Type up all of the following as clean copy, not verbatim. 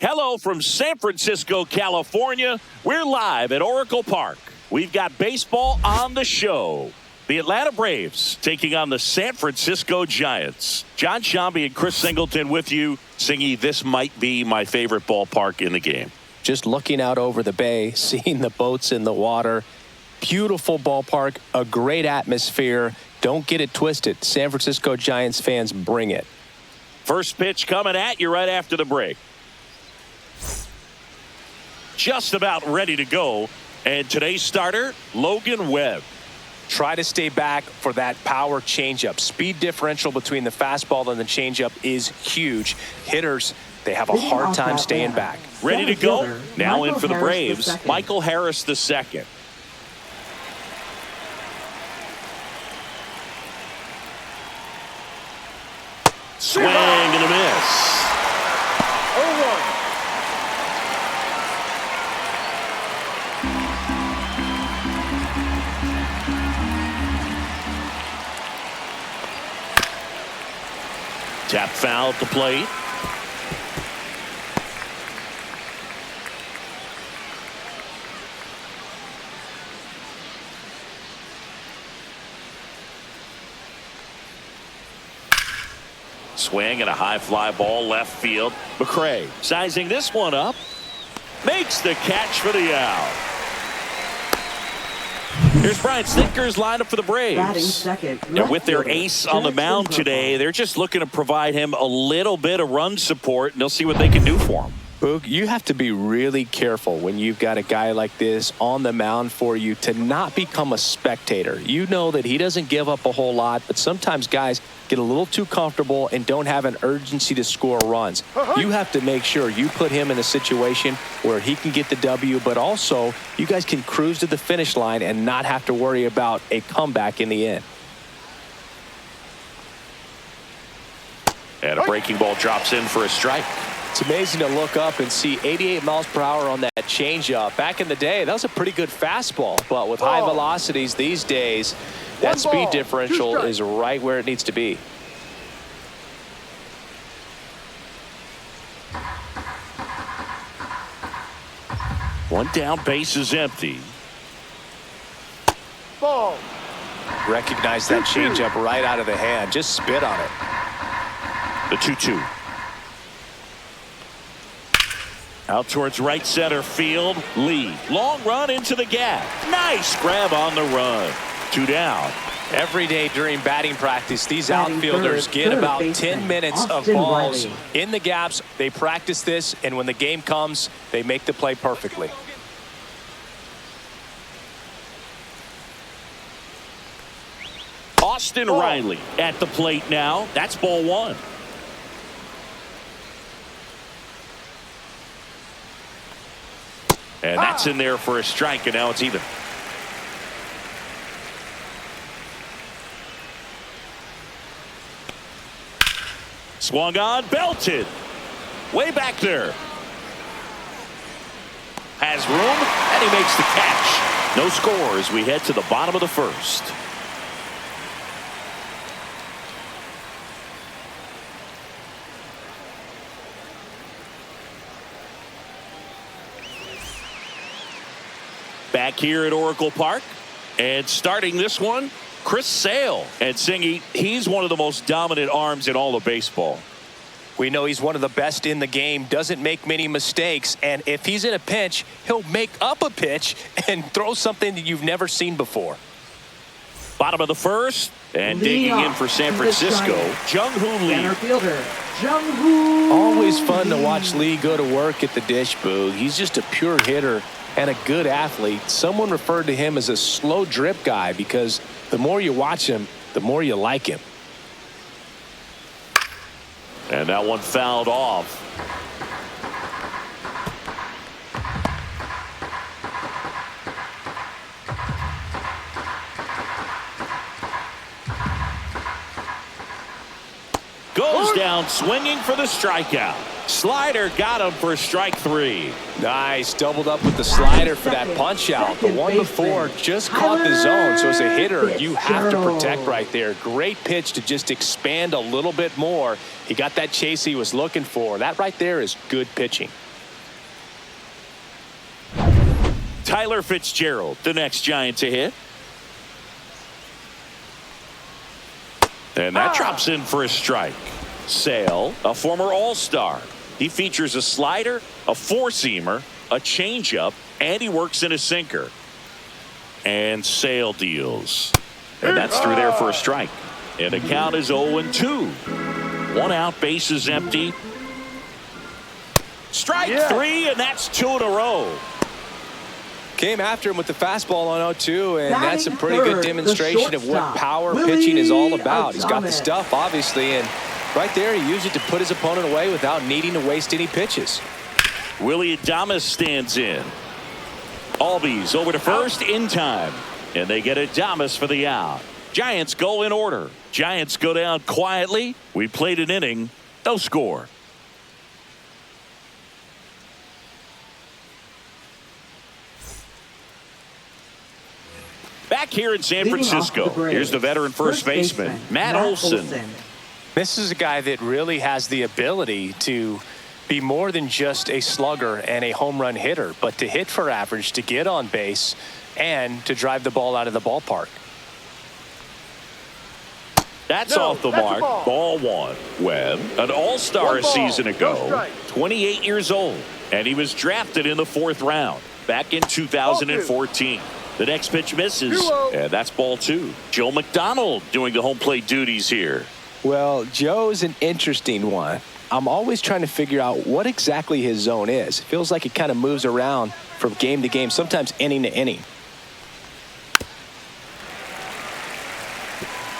Hello from San Francisco, California. We're live at Oracle Park. We've got baseball on the show. The Atlanta Braves taking on the San Francisco Giants. John Shambi and Chris Singleton with you. Singy, this might be my favorite ballpark in the game. Just looking out over the bay, seeing the boats in the water. Beautiful ballpark, a great atmosphere. Don't get it twisted. San Francisco Giants fans, bring it. First pitch coming at you right after the break. Just about ready to go. And today's starter, Logan Webb. Try to stay back for that power changeup. Speed differential between the fastball and the changeup is huge. Hitters, they have a hard time staying back. Ready to go. Now in for the Braves, Michael Harris II. Swing and a miss. 0-1. Tap foul at the plate. Swing and a high fly ball left field. McCray sizing this one up. Makes the catch for the out. Here's Brian Snitker's lineup for the Braves. And with their ace on the mound today, they're just looking to provide him a little bit of run support, and they'll see what they can do for him. Boog, you have to be really careful when you've got a guy like this on the mound for you to not become a spectator. You know that he doesn't give up a whole lot, but sometimes guys get a little too comfortable and don't have an urgency to score runs. You have to make sure you put him in a situation where he can get the W, but also you guys can cruise to the finish line and not have to worry about a comeback in the end. And a breaking ball drops in for a strike. It's amazing to look up and see 88 miles per hour on that changeup. Back in the day, that was a pretty good fastball. But with high velocities these days, that speed differential is right where it needs to be. One down, base is empty. Ball. Recognize that changeup right out of the hand. Just spit on it. The 2-2. Out towards right center field. Lee. Long run into the gap. Nice grab on the run. 2 down. Every day during batting practice, these outfielders get about 10 minutes of balls in the gaps. They practice this, and when the game comes, they make the play perfectly. Austin Riley at the plate now. That's ball 1. And that's in there for a strike, and now it's even. Swung on, belted. Way back there. Has room, and he makes the catch. No score as we head to the bottom of the first. Back here at Oracle Park, and starting this one, Chris Sale. And Singy, he's one of the most dominant arms in all of baseball. We know he's one of the best in the game, doesn't make many mistakes, and if he's in a pinch, he'll make up a pitch and throw something that you've never seen before. Bottom of the first, and digging in for San Francisco, Jung-Hoo Lee. Always fun to watch Lee go to work at the dish, Boog. He's just a pure hitter and a good athlete. Someone referred to him as a slow drip guy because the more you watch him, the more you like him. And that one fouled off. Goes down swinging for the strikeout. Slider got him for strike 3. Nice, doubled up with the slider for that punch out. The one before just caught the zone, so as a hitter, you have to protect right there. Great pitch to just expand a little bit more. He got that chase he was looking for. That right there is good pitching. Tyler Fitzgerald, the next Giant to hit. And that drops in for a strike. Sale, a former All-Star. He features a slider, a four-seamer, a changeup, and he works in a sinker. And Sale deals. And that's through there for a strike. And the count is 0-2. 1 out, bases empty. Strike 3, and that's 2 in a row. Came after him with the fastball on 0-2, and that's a pretty good demonstration of what power pitching is all about. He's got the stuff, obviously, and right there he used it to put his opponent away without needing to waste any pitches. Willie Adames stands in. Albies over to first in time, and they get Adames for the out. Giants go in order. Giants go down quietly. We played an inning, no score. Back here in San Francisco, here's the veteran first baseman, Matt Olson. This is a guy that really has the ability to be more than just a slugger and a home run hitter, but to hit for average, to get on base, and to drive the ball out of the ballpark. That's off the mark. Ball 1. Webb, an all-star a season ago, 28 years old, and he was drafted in the 4th round back in 2014. The next pitch misses, and that's ball 2. Joe McDonald doing the home plate duties here. Well, Joe's an interesting one. I'm always trying to figure out what exactly his zone is. It feels like it kind of moves around from game to game, sometimes inning to inning.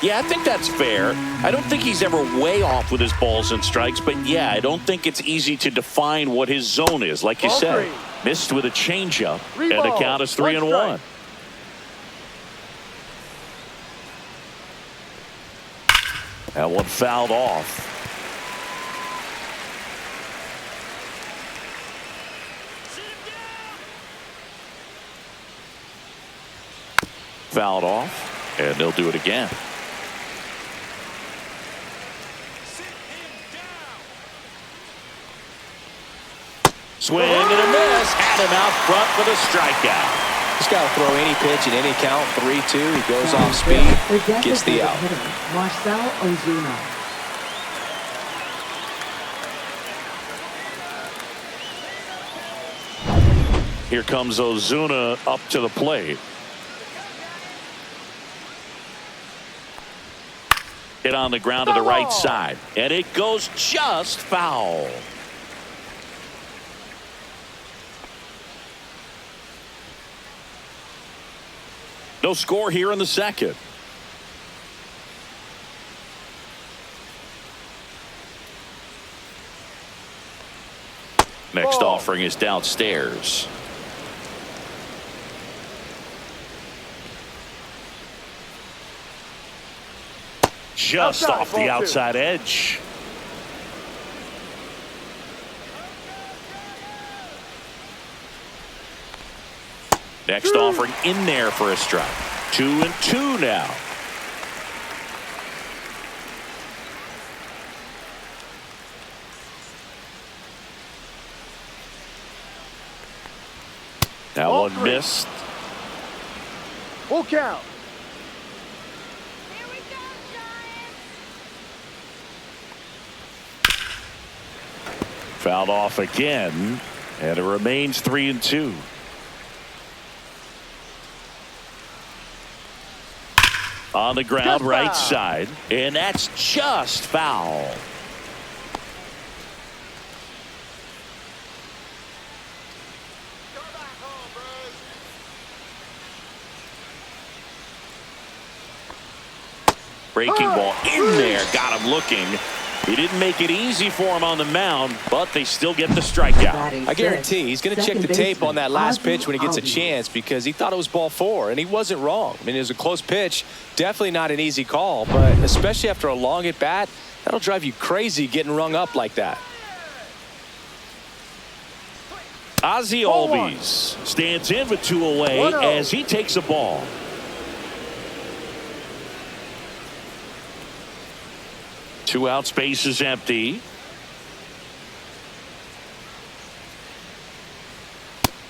Yeah, I think that's fair. I don't think he's ever way off with his balls and strikes, but yeah, I don't think it's easy to define what his zone is. Like you said, missed with a changeup, and the count is 3-1. That one fouled off. Fouled off, and they'll do it again. Swing and a miss. Had him out front for the strikeout. Just got to throw any pitch in any count. 3-2. He goes off speed, gets the out. Here comes Ozuna up to the plate. Hit on the ground to the right side, and it goes just foul. No score here in the second. Next offering is downstairs. Just off the outside edge. Next offering in there for a strike. 2-2 now. That one missed. Full count. Here we go, Giants. Fouled off again, and it remains 3-2. On the ground, right side, and that's just foul. Breaking ball in there, got him looking. He didn't make it easy for him on the mound, but they still get the strikeout. I guarantee he's going to check the tape on that last pitch when he gets a chance, because he thought it was ball 4, and he wasn't wrong. I mean, it was a close pitch, definitely not an easy call, but especially after a long at bat, that'll drive you crazy getting rung up like that. Ozzie Albies stands in with 2 away as he takes a ball. Two out, space is empty.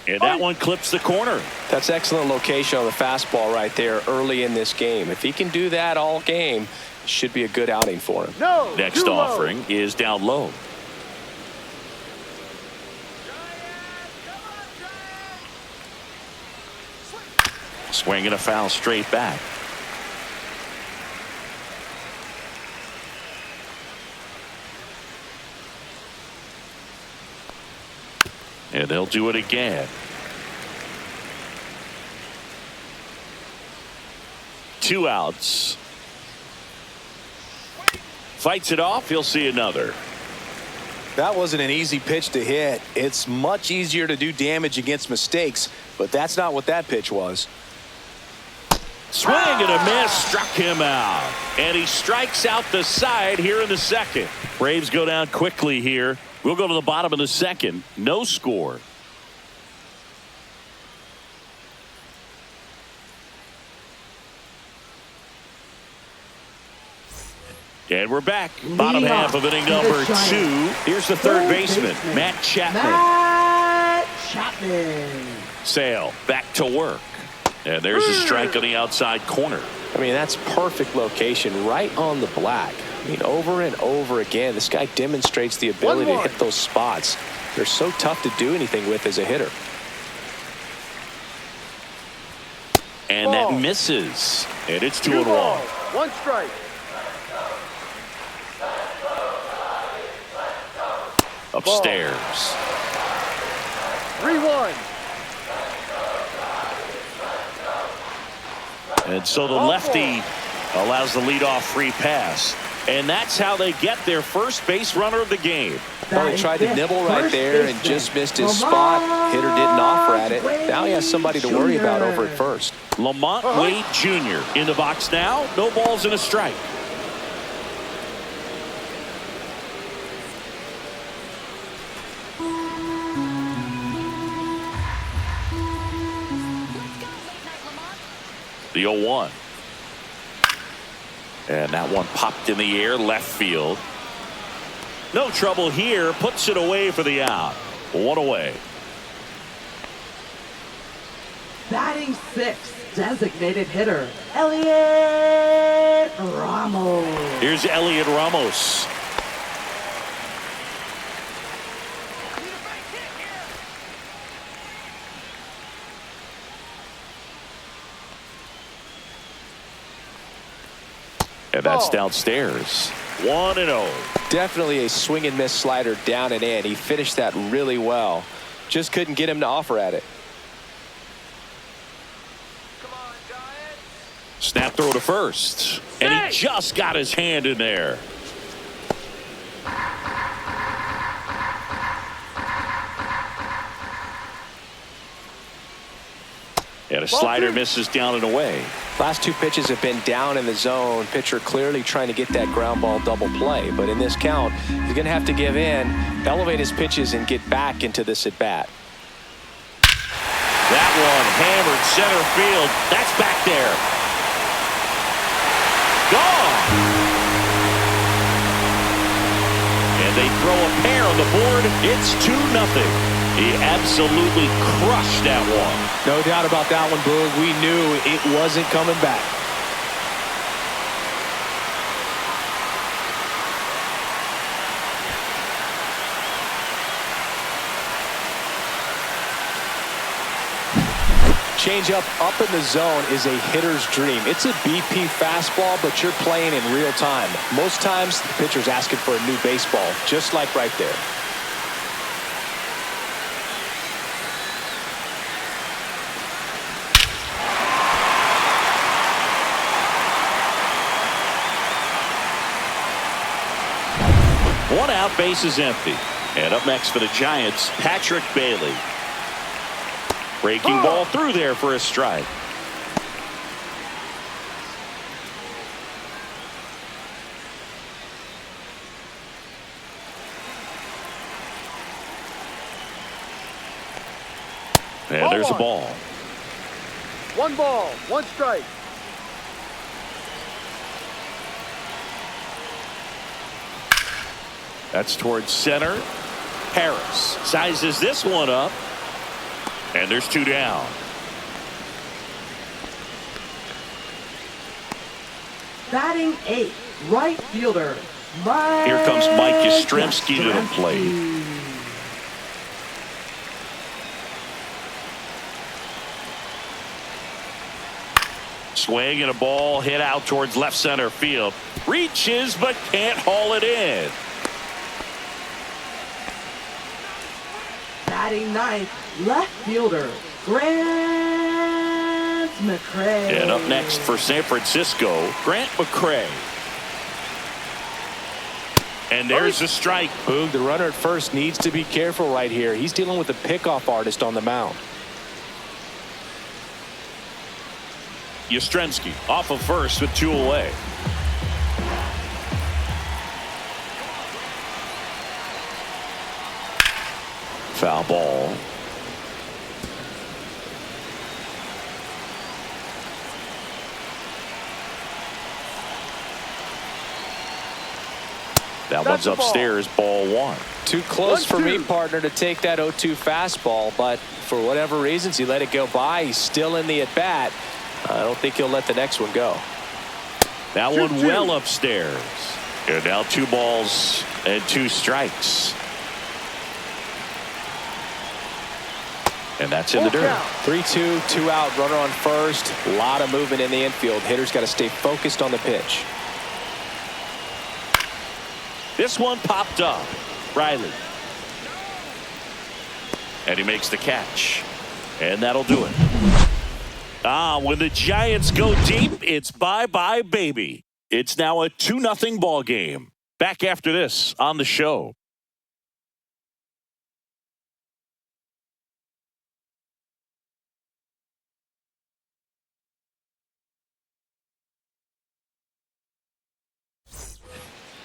And that one clips the corner. That's excellent location on the fastball right there early in this game. If he can do that all game, it should be a good outing for him. No, next offering is down low. Swing and a foul straight back. And they'll do it again. 2 outs. Fights it off. He'll see another. That wasn't an easy pitch to hit. It's much easier to do damage against mistakes, but that's not what that pitch was. Swing and a miss, struck him out. And he strikes out the side here in the second. Braves go down quickly here. We'll go to the bottom of the second. No score. And we're back. Bottom half of inning number 2. Here's the third baseman, Matt Chapman. Sale back to work. And there's a strike on the outside corner. I mean, that's perfect location right on the black. I mean, over and over again, this guy demonstrates the ability to hit those spots. They're so tough to do anything with as a hitter. And that misses. And it's 2-1. 1 strike. Upstairs. 3-1. And so the lefty allows the leadoff free pass. And that's how they get their first base runner of the game. Well, he tried to nibble right there and just missed his spot. Hitter didn't offer at it. Now he has somebody to worry about over at first. Lamont Wade Jr. in the box now. No balls and a strike. The 0-1. And that one popped in the air left field. No trouble here. Puts it away for the out. 1 away. Batting 6th, designated hitter, Elliot Ramos. Here's Elliot Ramos. And that's downstairs. 1-0. Definitely a swing and miss slider down and in. He finished that really well. Just couldn't get him to offer at it. Snap throw to first. And he just got his hand in there. And a slider misses down and away. Last 2 pitches have been down in the zone. Pitcher clearly trying to get that ground ball double play. But in this count, he's going to have to give in, elevate his pitches, and get back into this at bat. That one hammered center field. That's back there. Gone. And they throw a pair on the board. It's 2-0. He absolutely crushed that one. No doubt about that one, Boog. We knew it wasn't coming back. Changeup up in the zone is a hitter's dream. It's a BP fastball, but you're playing in real time. Most times, the pitcher's asking for a new baseball, just like right there. One out, base is empty. And up next for the Giants, Patrick Bailey. Breaking ball through there for a strike. And there's a ball. 1 ball, 1 strike. That's towards center. Harris sizes this one up. And there's 2 down. Batting 8th, right fielder, Mike. Here comes Mike Yastrzemski to the plate. Swing and a ball hit out towards left center field. Reaches but can't haul it in. Batting 9th, left fielder, Grant McCray. And up next for San Francisco, Grant McCray. And there's a strike. Boog, the runner at first needs to be careful right here. He's dealing with a pickoff artist on the mound. Yastrzemski off of first with 2 away. Foul ball. That one's upstairs, ball 1. Too close for 1-2. me, partner, to take that 0-2 fastball, but for whatever reasons, he let it go by. He's still in the at-bat. I don't think he'll let the next one go. That one well upstairs. And now 2 balls and 2 strikes. And that's in the dirt. 3-2, 2 out, runner on first. A lot of movement in the infield. Hitter's got to stay focused on the pitch. This one popped up. Riley. And he makes the catch. And that'll do it. When the Giants go deep, it's bye-bye, baby. It's now a 2-0 ball game. Back after this on the show.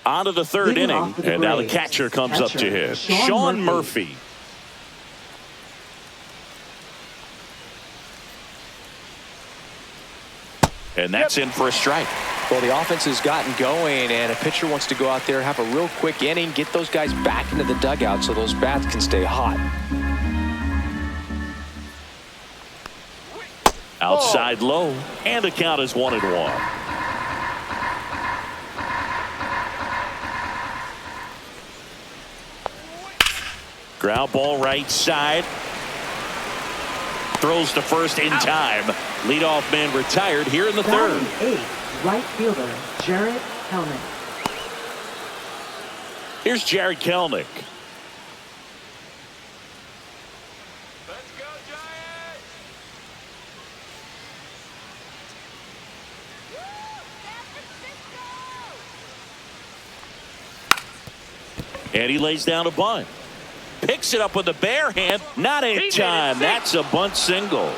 On to the 3rd inning, and now the catcher comes up to hit. Sean Murphy. And that's in for a strike. Well, the offense has gotten going, and a pitcher wants to go out there, have a real quick inning, get those guys back into the dugout so those bats can stay hot. Outside low, and the count is 1-1. Ground ball right side. Throws to first in time. Leadoff man retired here in the 3rd. Batting 8th, right fielder, Jared Kelnick. Here's Jared Kelnick. Let's go, Giants! And he lays down a bunt. Picks it up with the bare hand. Not in time. That's a bunt single.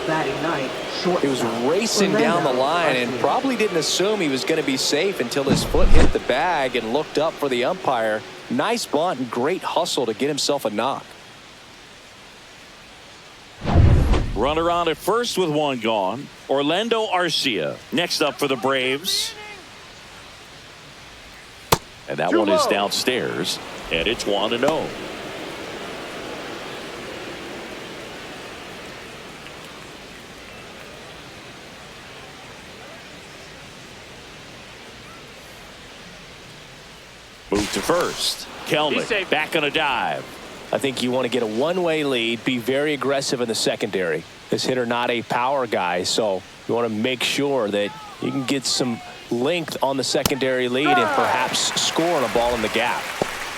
Batting 9th, shortstop, He was racing down the line and probably didn't assume he was going to be safe until his foot hit the bag and looked up for the umpire. Nice bunt and great hustle to get himself a knock. Runner on at first with 1 gone. Orlando Arcia next up for the Braves. And that one is downstairs. And it's 1-0. Move to first. Kelnick back on a dive. I think you want to get a one-way lead, be very aggressive in the secondary. This hitter not a power guy, so you want to make sure that you can get some length on the secondary lead and perhaps score on a ball in the gap.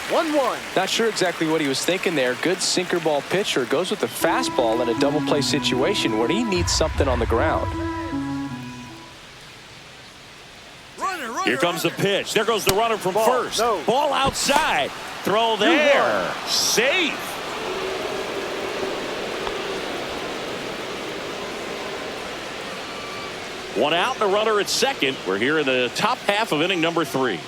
1-1. Not sure exactly what he was thinking there. Good sinker ball pitcher goes with the fastball in a double play situation where he needs something on the ground. Here comes the pitch. There goes the runner from first. No. Ball outside. Throw there. Safe. One out and a runner at second. We're here in the top half of inning number 3.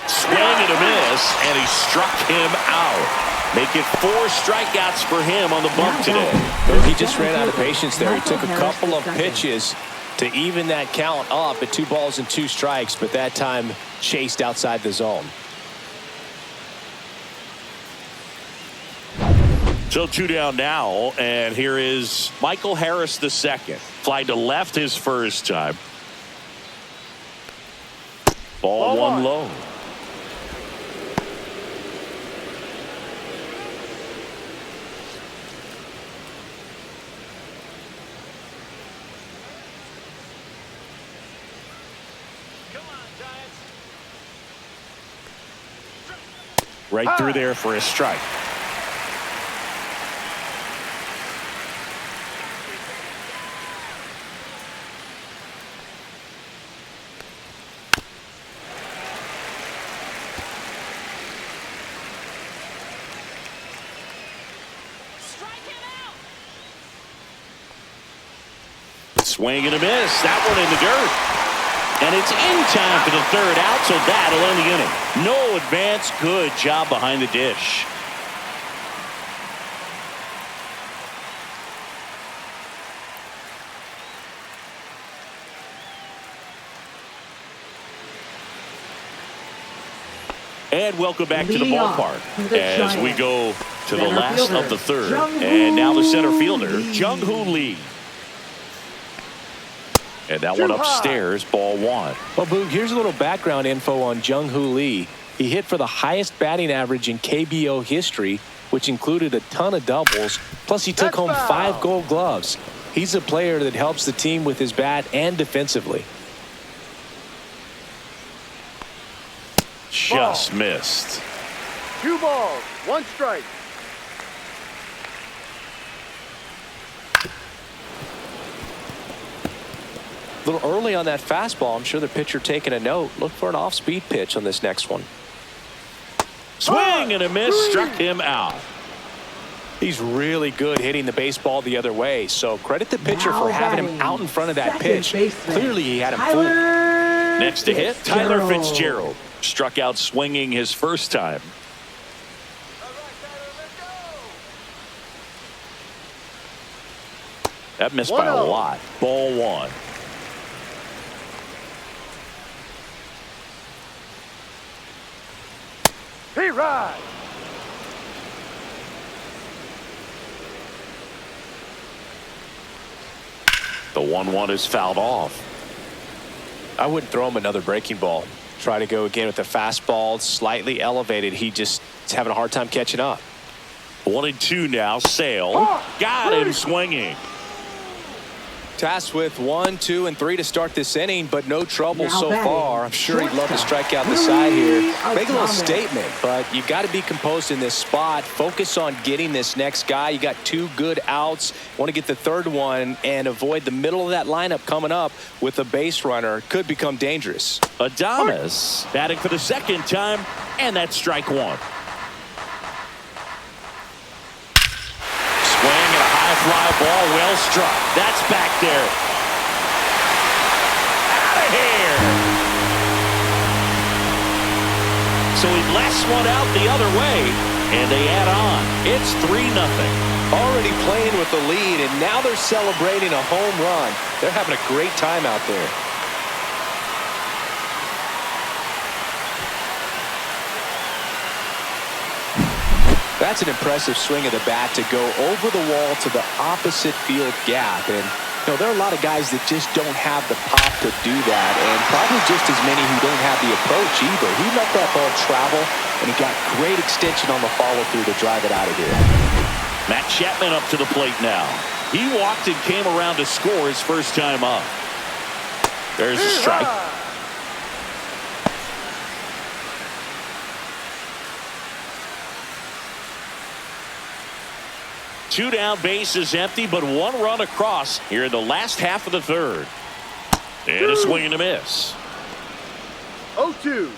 Swing and a miss, and he struck him out. Make it 4 strikeouts for him on the bump today. Well, he just ran out of patience there. He took a couple of pitches to even that count up at 2 balls and 2 strikes, but that time chased outside the zone. So 2 down now, and here is Michael Harris II. Fly to left his first time. Ball 1 low. Right through there for a strike. Swing and a miss. That one in the dirt. And it's in time for the 3rd out, so that'll end the inning. No advance. Good job behind the dish. And welcome back to the ballpark as we go to the last of the 3rd. And now the center fielder, Jung-Hoo Lee. And that one upstairs, ball 1. Well, Boog, here's a little background info on Jung-Hoo Lee. He hit for the highest batting average in KBO history, which included a ton of doubles. Plus, he took home 5 Gold Gloves. He's a player that helps the team with his bat and defensively. Just missed. 2 balls, 1 strike. A little early on that fastball. I'm sure the pitcher taking a note. Look for an off-speed pitch on this next one. Swing and a miss. Struck him out. He's really good hitting the baseball the other way. So credit the pitcher for having him out in front of that pitch. Clearly he had him fooled. Next to hit, Tyler Fitzgerald. Struck out swinging his first time. That missed by a lot. Ball 1. He rides. The 1-1 is fouled off. I wouldn't throw him another breaking ball. Try to go again with the fastball, slightly elevated. He just is having a hard time catching up. 1-2 now. Sale. Got him swinging. Tasked with 1, 2, and 3 to start this inning, but no trouble so far. I'm sure he'd love to strike out the side here. Make a little statement, but you got to be composed in this spot. Focus on getting this next guy. You got 2 good outs. Want to get the 3rd one and avoid the middle of that lineup coming up with a base runner. Could become dangerous. Adames batting for the 2nd time, and that's strike 1. Fly ball well struck. That's back there. Out of here. So he lasts one out the other way, and they add on. It's 3-0. Already playing with the lead, and now they're celebrating a home run. They're having a great time out there. That's an impressive swing of the bat to go over the wall to the opposite field gap. And, you know, there are a lot of guys that just don't have the pop to do that, and probably just as many who don't have the approach either. He let that ball travel, and he got great extension on the follow-through to drive it out of here. Matt Chapman up to the plate now. He walked and came around to score his first time up. There's a strike. 2 down, base is empty, but 1 run across here in the last half of the 3rd. And a swing and a miss. 0-2.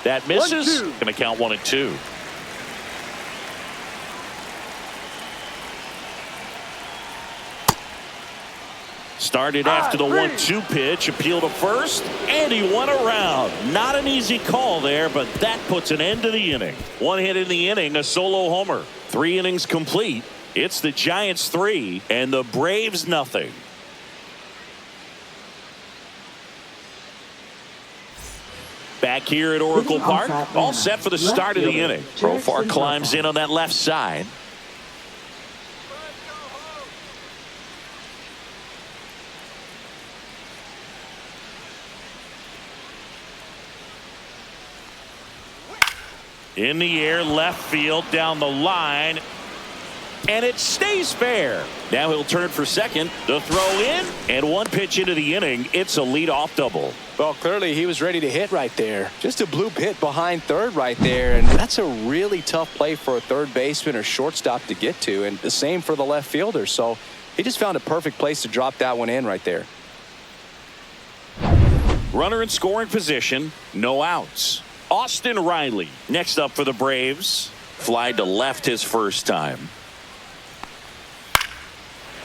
That misses. Going to count 1-2. Started after the 1-2 pitch, appeal to first, and he went around. Not an easy call there, but that puts an end to the inning. One hit in the inning, a solo homer. 3 innings complete. It's the Giants 3 and the Braves nothing. Back here at Oracle Park, all set for the start of the inning. Profar climbs in on that left side. In the air, left field, down the line. And it stays fair. Now he'll turn for second. The throw in, and 1 pitch into the inning. It's a leadoff double. Well, clearly he was ready to hit right there. Just a bloop hit behind third right there, and that's a really tough play for a third baseman or shortstop to get to, and the same for the left fielder. So he just found a perfect place to drop that one in right there. Runner in scoring position, no outs. Austin Riley next up for the Braves. Fly to left his first time.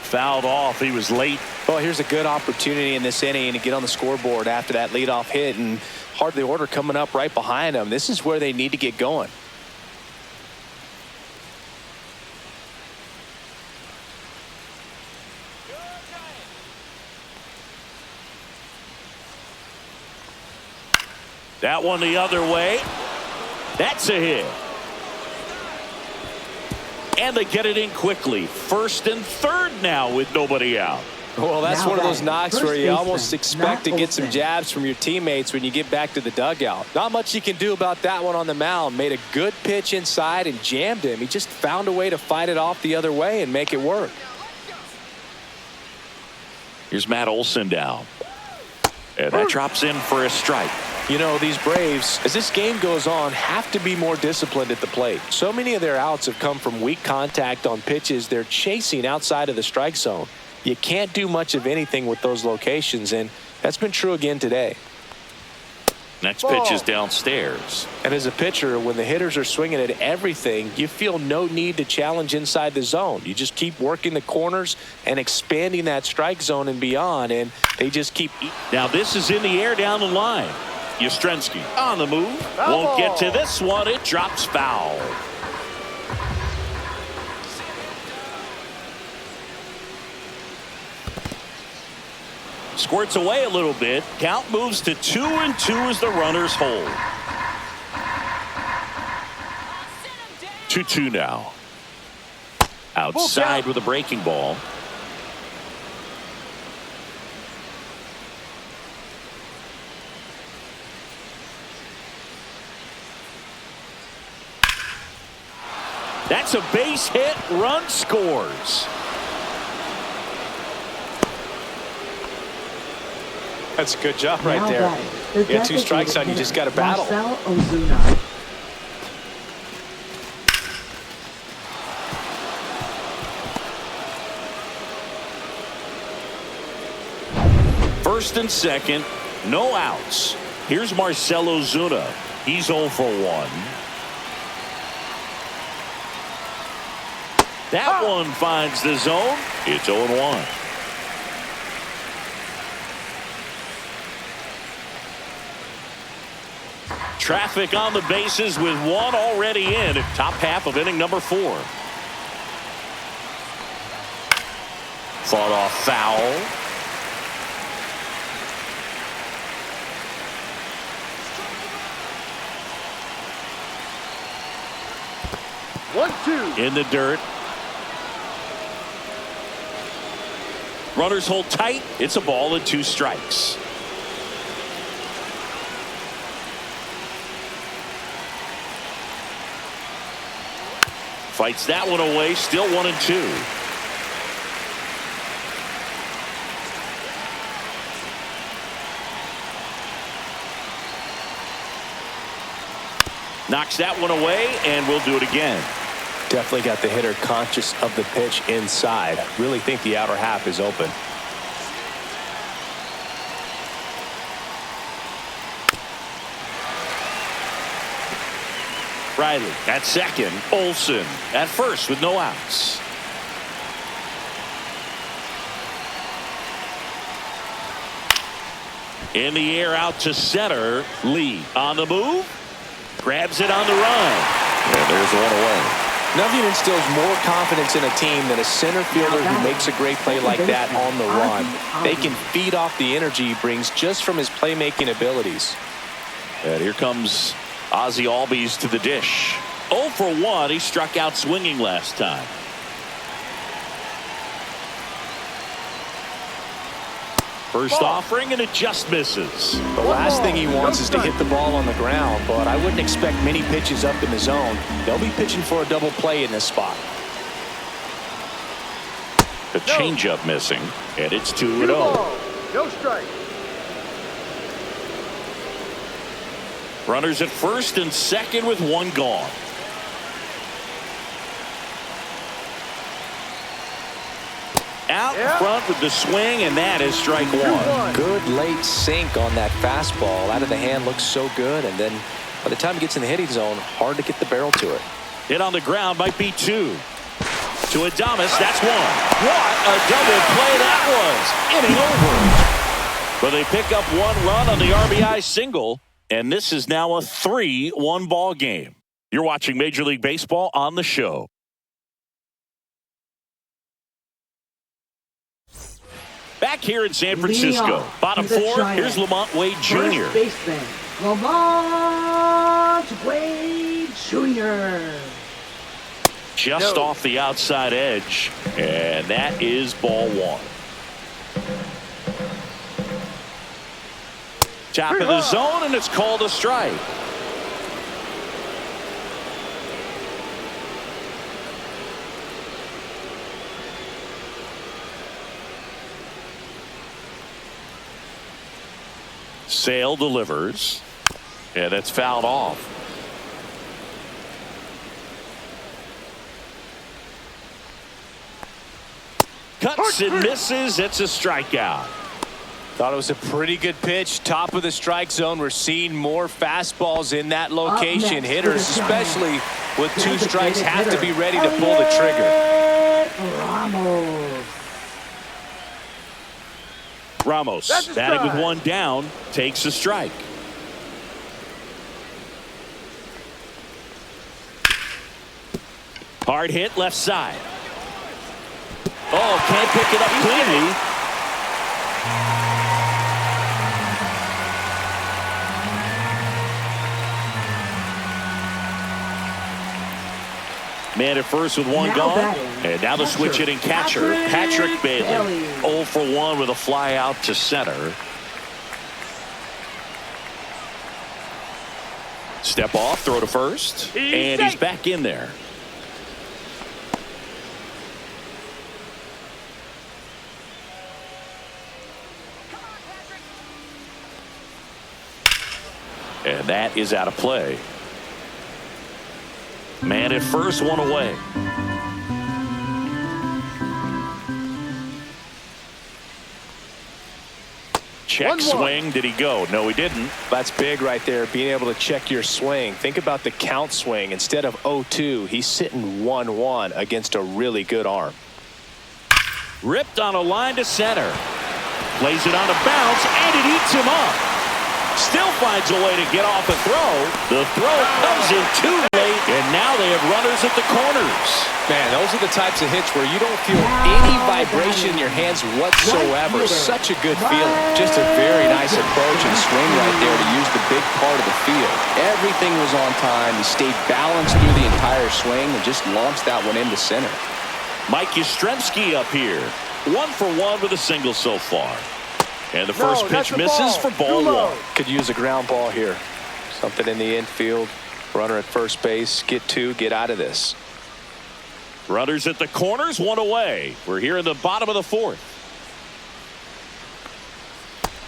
Fouled off. He was late. Well, here's a good opportunity in this inning to get on the scoreboard after that leadoff hit, and heart of the order coming up right behind him. This is where they need to get going. That one the other way. That's a hit. And they get it in quickly. First and third now with nobody out. Well, that's Now one of those batting, knocks first where you baseman, almost expect to get some Olsen. jabs from your teammates when you get back to the dugout. Not much you can do about that one on the mound. Made a good pitch inside and jammed him. He just found a way to fight it off the other way and make it work. Here's Matt Olson down. And that drops in for a strike. You know, these Braves, as this game goes on, have to be more disciplined at the plate. So many of their outs have come from weak contact on pitches they're chasing outside of the strike zone. You can't do much of anything with those locations, and that's been true again today. Next pitch is downstairs. And as a pitcher, when the hitters are swinging at everything, you feel no need to challenge inside the zone. You just keep working the corners and expanding that strike zone and beyond, and they just keep. Now this is in the air down the line. Yastrzemski on the move. Won't get to this one. It drops foul. Squirts away a little bit. Count moves to 2-2 as the runners hold. 2-2 now. Outside with a breaking ball. That's a base hit. Run scores. That's a good job right Now there. batting, the You got 2 strikes designated on you, just hitter, got to battle. Marcell Ozuna. First and second, no outs. Here's Marcell Ozuna. He's 0 for 1. That one finds the zone. It's 0-1. Traffic on the bases with one already in at top half of inning number 4. Fought off foul. In the dirt. Runners hold tight. It's a ball and 2 strikes. Fights that one away. Still 1-2. Knocks that one away, and we'll do it again. Definitely got the hitter conscious of the pitch inside. Really think the outer half is open. Riley at second. Olson at first with no outs. In the air out to center. Lee on the move. Grabs it on the run. And there's one away. Nothing instills more confidence in a team than a center fielder who makes a great play like that on the run. They can feed off the energy he brings just from his playmaking abilities. And here comes Ozzie Albies to the dish. 0 for 1. He struck out swinging last time. First offering, and it just misses. The last thing he wants is to hit the ball on the ground, but I wouldn't expect many pitches up in the zone. They'll be pitching for a double play in this spot. The changeup missing, and it's 2-0. No strike. Runners at first and second with one gone. Out front with the swing, and that is strike one. Good late sink on that fastball. Out of the hand looks so good, and then by the time it gets in the hitting zone, hard to get the barrel to it. Hit on the ground might be 2. To Adames, that's 1. What a double play that was. Inning over. But they pick up 1 run on the RBI single, and this is now a 3-1 ball game. You're watching Major League Baseball on the show. Back here in San Francisco, bottom 4, here's Lamont Wade Jr. First baseman, Lamont Wade Jr. Just off the outside edge, and that is ball 1. Top of the zone, and it's called a strike. Sale delivers, and it's fouled off. Cuts and misses. It's a strikeout. Thought it was a pretty good pitch. Top of the strike zone. We're seeing more fastballs in that location. Hitters, especially with 2 strikes, have to be ready to pull the trigger. Ramos batting with 1 down, takes a strike. Hard hit left side. Oh, can't pick it up cleanly. Man at first with 1 gone. And now the switch hitting catcher, Patrick Bailey. 0 for 1 with a fly out to center. Step off, throw to first. And he's back in there. And that is out of play. Man at first, 1 away. Check swing. Did he go? No, he didn't. That's big right there, being able to check your swing. Think about the count swing. Instead of 0-2, he's sitting 1-1 against a really good arm. Ripped on a line to center. Plays it on a bounce, and it eats him up. Still finds a way to get off a throw. The throw comes in too late, and now they have runners at the corners. Man, those are the types of hits where you don't feel any vibration in your hands whatsoever. Such a good feeling. Just a very nice approach and swing right there to use the big part of the field. Everything was on time. He stayed balanced through the entire swing and just launched that one into center. Mike Yastrzemski up here. 1 for 1 with a single so far. And the first pitch misses for ball 1. Could use a ground ball here. Something in the infield. Runner at first base. Get 2. Get out of this. Runners at the corners, 1 away. We're here in the bottom of the 4th.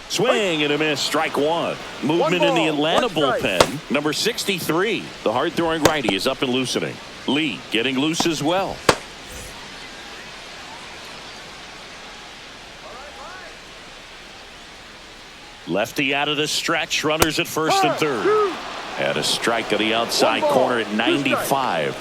Swing and a miss. Strike 1. Movement in the Atlanta bullpen. Number 63. The hard-throwing righty is up and loosening. Lee getting loose as well. Lefty out of the stretch. Runners at first and third. And a strike on the outside corner at 95.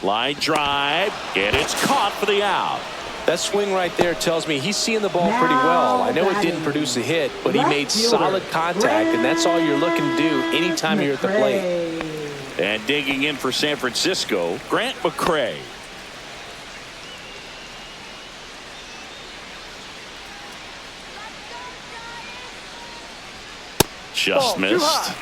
Line drive, and it's caught for the out. That swing right there tells me he's seeing the ball pretty well. I know it didn't produce a hit, but he made solid contact, and that's all you're looking to do anytime you're at the plate. And digging in for San Francisco, Grant McCray. Just missed.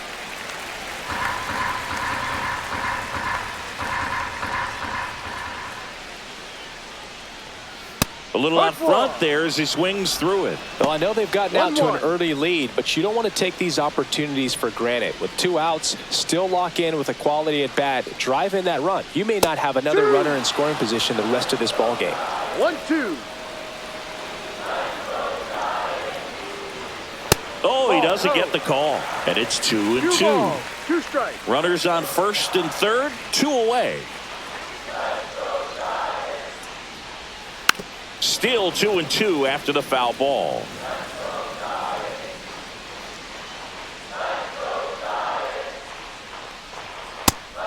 A little out front there as he swings through it. Well, I know they've gotten out to an early lead, but you don't want to take these opportunities for granted. With 2 outs, still lock in with a quality at bat, drive in that run. You may not have another runner in scoring position the rest of this ball game. 1-2. Oh, he doesn't get the call, and it's 2-2. 2 strikes. Runners on first and third, 2 away. Still 2-2 after the foul ball.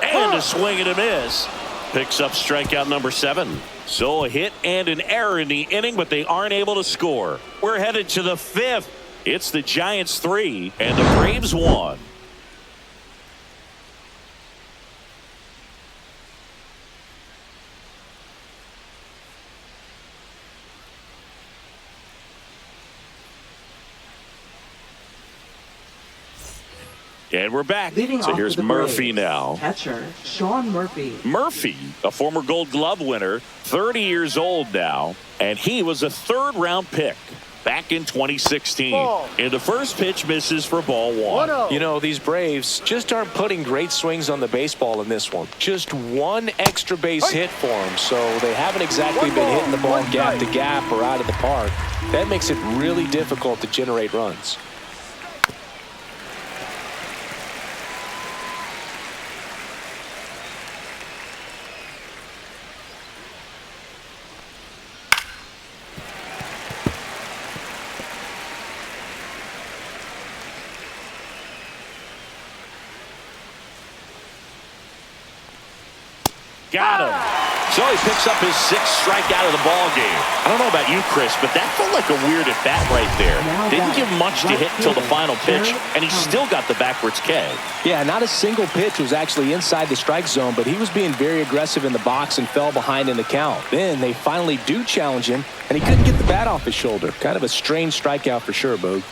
And a swing and a miss. Picks up strikeout number 7. So a hit and an error in the inning, but they aren't able to score. We're headed to the 5th. It's the Giants 3 and the Braves 1. And we're back. So here's Murphy now. Catcher, Sean Murphy. Murphy, a former Gold Glove winner, 30 years old now, and he was a 3rd-round pick back in 2016. And the first pitch misses for ball 1. You know, these Braves just aren't putting great swings on the baseball in this one. Just 1 extra base hit for them, so they haven't exactly been hitting the ball gap to gap or out of the park. That makes it really difficult to generate runs. Got him. So he picks up his 6th strikeout of the ball game. I don't know about you, Chris, but that felt like a weird at bat right there. Didn't give much to hit until the final pitch, and he still got the backwards K. Yeah, not a single pitch was actually inside the strike zone, but he was being very aggressive in the box and fell behind in the count. Then they finally do challenge him, and he couldn't get the bat off his shoulder. Kind of a strange strikeout for sure, Boog.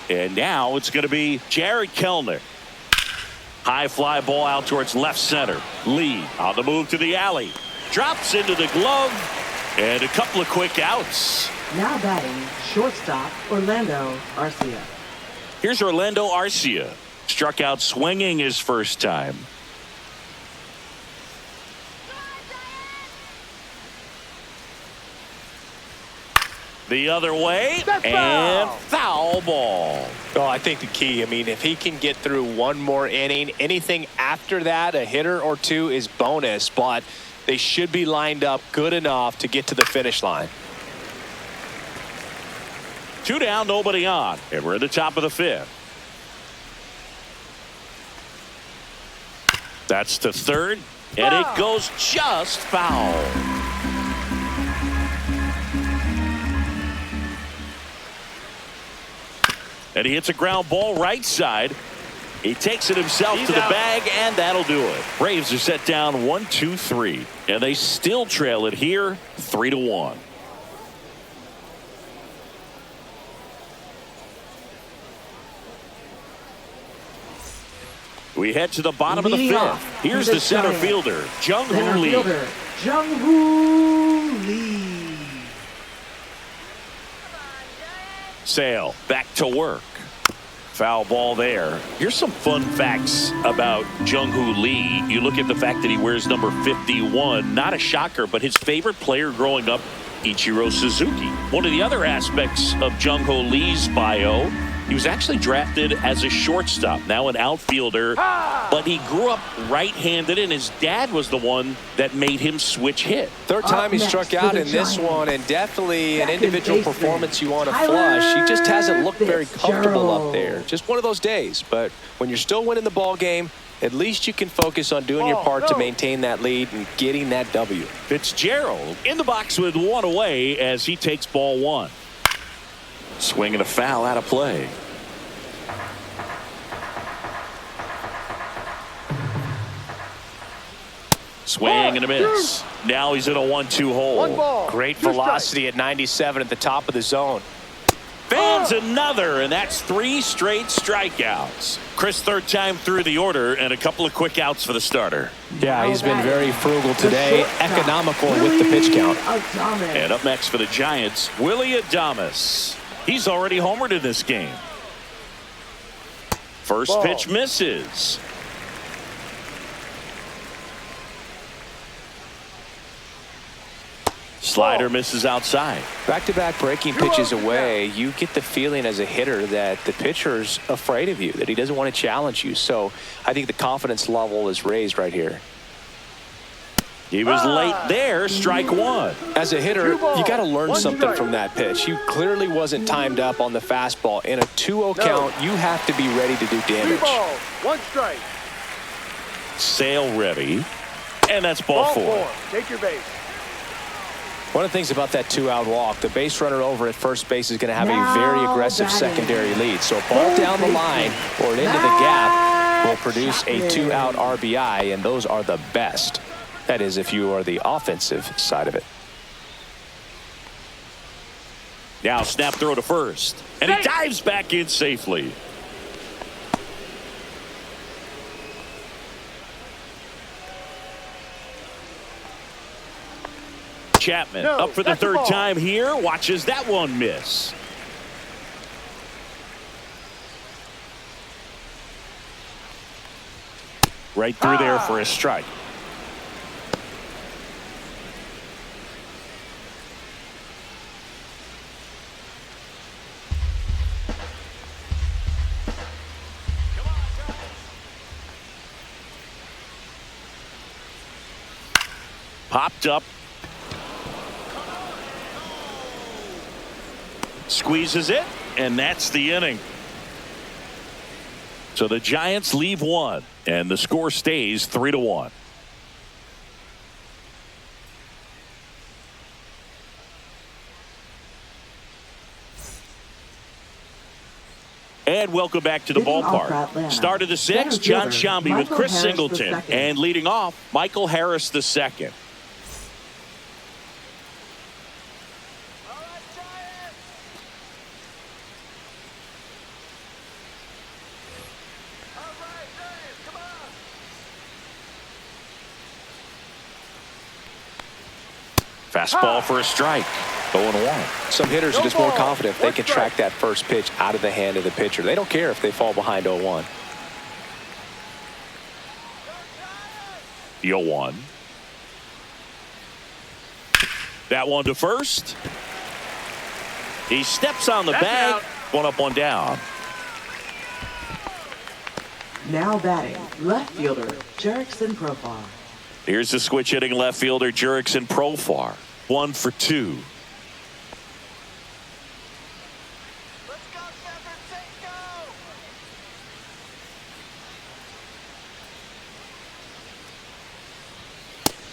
And now it's going to be Jared Kellner. High fly ball out towards left center. Lee on the move to the alley. Drops into the glove. And a couple of quick outs. Now batting, shortstop, Orlando Arcia. Here's Orlando Arcia. Struck out swinging his first time. The other way, and foul ball. Oh, I think the key, I mean, if he can get through 1 more inning, anything after that, a hitter or 2 is bonus, but they should be lined up good enough to get to the finish line. 2 down, nobody on, and we're at the top of the 5th. That's to third, and it goes just foul. And he hits a ground ball right side. He takes it himself to the bag, and that'll do it. Braves are set down 1-2-3, and they still trail it here 3-1. We head to the bottom of the 5th. Here's the center fielder, Jung-Hoo Lee. Jung-Hoo Lee. Sale back to work. Foul ball there. Here's some fun facts about Jung-Hoo Lee. You look at the fact that he wears number 51. Not a shocker, but his favorite player growing up, Ichiro Suzuki. One of the other aspects of Jung-Hoo Lee's bio, he was actually drafted as a shortstop, now an outfielder, but he grew up right-handed, and his dad was the one that made him switch hit. 3rd time he struck out in this one, and definitely an individual performance you want to flush. He just hasn't looked very comfortable up there. Just one of those days, but when you're still winning the ball game, At least you can focus on doing your part to maintain that lead and getting that W. Fitzgerald in the box with one away as he takes ball one. Swing and a foul out of play. Swing and a miss. Now he's in a 1-2 hole. Great velocity at 97 at the top of the zone. Fans another, and that's 3 straight strikeouts. Chris, third time through the order, and a couple of quick outs for the starter. Yeah, he's been very frugal today, economical with the pitch count. And up next for the Giants, Willie Adames. He's already homered in this game. First pitch misses. Slider misses outside. Back-to-back breaking pitches away, you get the feeling as a hitter that the pitcher's afraid of you, that he doesn't want to challenge you. So I think the confidence level is raised right here. He was late there, strike one. As a hitter, you got to learn something from that pitch. He clearly wasn't timed up on the fastball. In a 2-0 count, you have to be ready to do damage. 1 strike. Sale ready, and that's ball 4. Take your base. One of the things about that 2-out walk, the base runner over at first base is going to have a very aggressive secondary lead. So a ball down the line or into the gap will produce a 2-out RBI, and those are the best. That is, if you are the offensive side of it. Now snap throw to first, and he dives back in safely. Chapman up for the third time here, watches that one miss. Right through there for a strike. Popped up. Squeezes it, and that's the inning. So the Giants leave one, and the score stays 3-1. And welcome back to the ballpark. Start of the 6th, John Shambi with Chris Singleton. And leading off, Michael Harris II. Fastball for a strike. 0-1. Some hitters are just more confident if they can track that first pitch out of the hand of the pitcher. They don't care if they fall behind 0-1. The 0-1. That one to first. He steps on the bag. One up, one down. Now batting, left fielder, Jerickson Profar. Here's the switch hitting left fielder, Jerickson Profar. 1 for 2. Let's go, San Francisco!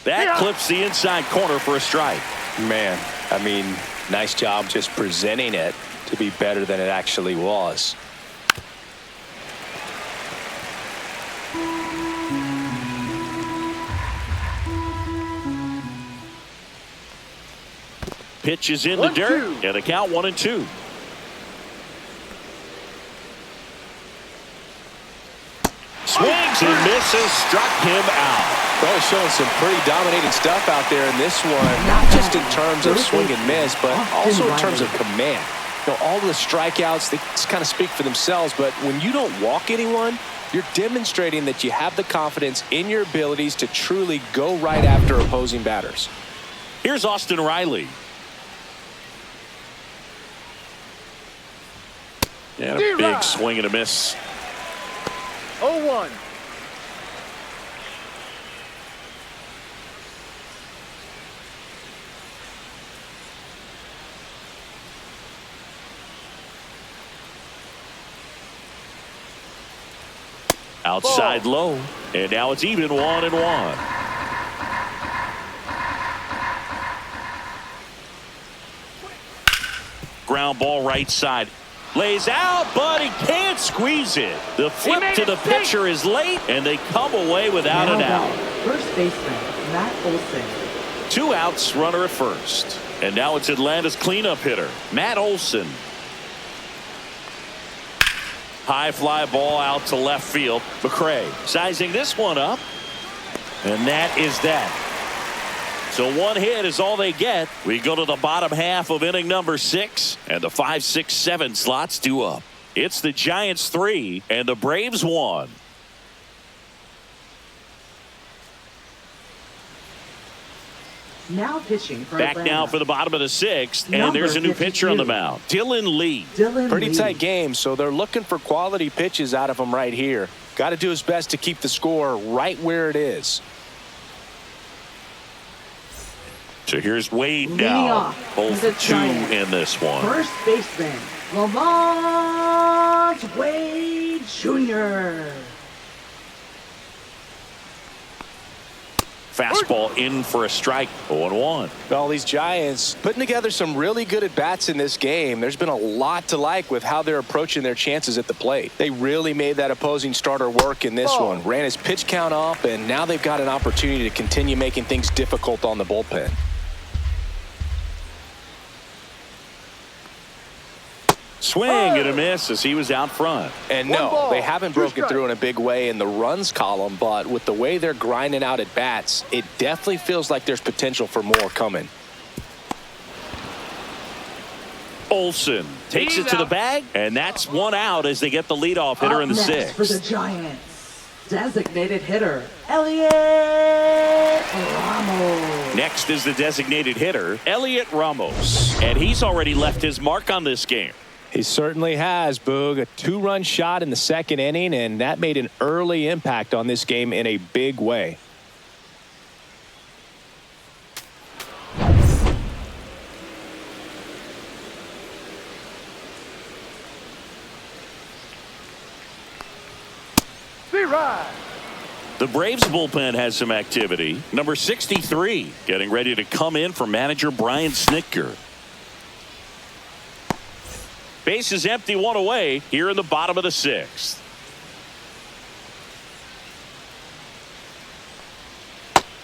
That clips the inside corner for a strike. Man, I mean, nice job just presenting it to be better than it actually was. Pitch is in the dirt, and the count 1-2. Swings and misses, struck him out. Well, showing some pretty dominating stuff out there in this one, not just in terms of swing and miss, but also in terms of command. You know, all the strikeouts, they kind of speak for themselves, but when you don't walk anyone, you're demonstrating that you have the confidence in your abilities to truly go right after opposing batters. Here's Austin Riley. And a big swing and a miss. 0-1. Outside low. And now it's even 1-1. Ground ball right side. Lays out, but he can't squeeze it. The flip to the pitcher is late, and they come away without an out. First baseman, Matt Olson. 2 outs, runner at first. And now it's Atlanta's cleanup hitter, Matt Olson. High fly ball out to left field. McCray sizing this one up. And that is that. So 1 hit is all they get. We go to the bottom half of inning number 6, and the 5, 6, 7 slots due up. It's the Giants 3 and the Braves 1. Now pitching for Back Atlanta. now for the bottom of the 6th, and Number there's a new pitcher on the 52. mound, Dylan Lee. Pretty tight game, so they're looking for quality pitches out of him right here. Got to do his best to keep the score right where it is. So here's Wade Leading now. off Both the 2 Giants. in this one. First baseman, Lamont Wade Jr. Fastball in for a strike. 0-1. Well, these Giants putting together some really good at-bats in this game. There's been a lot to like with how they're approaching their chances at the plate. They really made that opposing starter work in this one. Ran his pitch count up, and now they've got an opportunity to continue making things difficult on the bullpen. Swing and a miss as he was out front. And One no, ball, they haven't 2 broken strikes. through in a big way in the runs column, but with the way they're grinding out at bats, it definitely feels like there's potential for more coming. Olson takes He's it to the out. bag, and that's 1 out as they get the leadoff hitter Up in the next for the 6th. Giants, designated hitter, Elliot Ramos. Next is the designated hitter, Elliot Ramos. And he's already left his mark on this game. He certainly has, Boog. A 2-run shot in the 2nd inning, and that made an early impact on this game in a big way. Be right. The Braves bullpen has some activity. Number 63 getting ready to come in for manager Brian Snitker. Base is empty, 1 away here in the bottom of the 6th.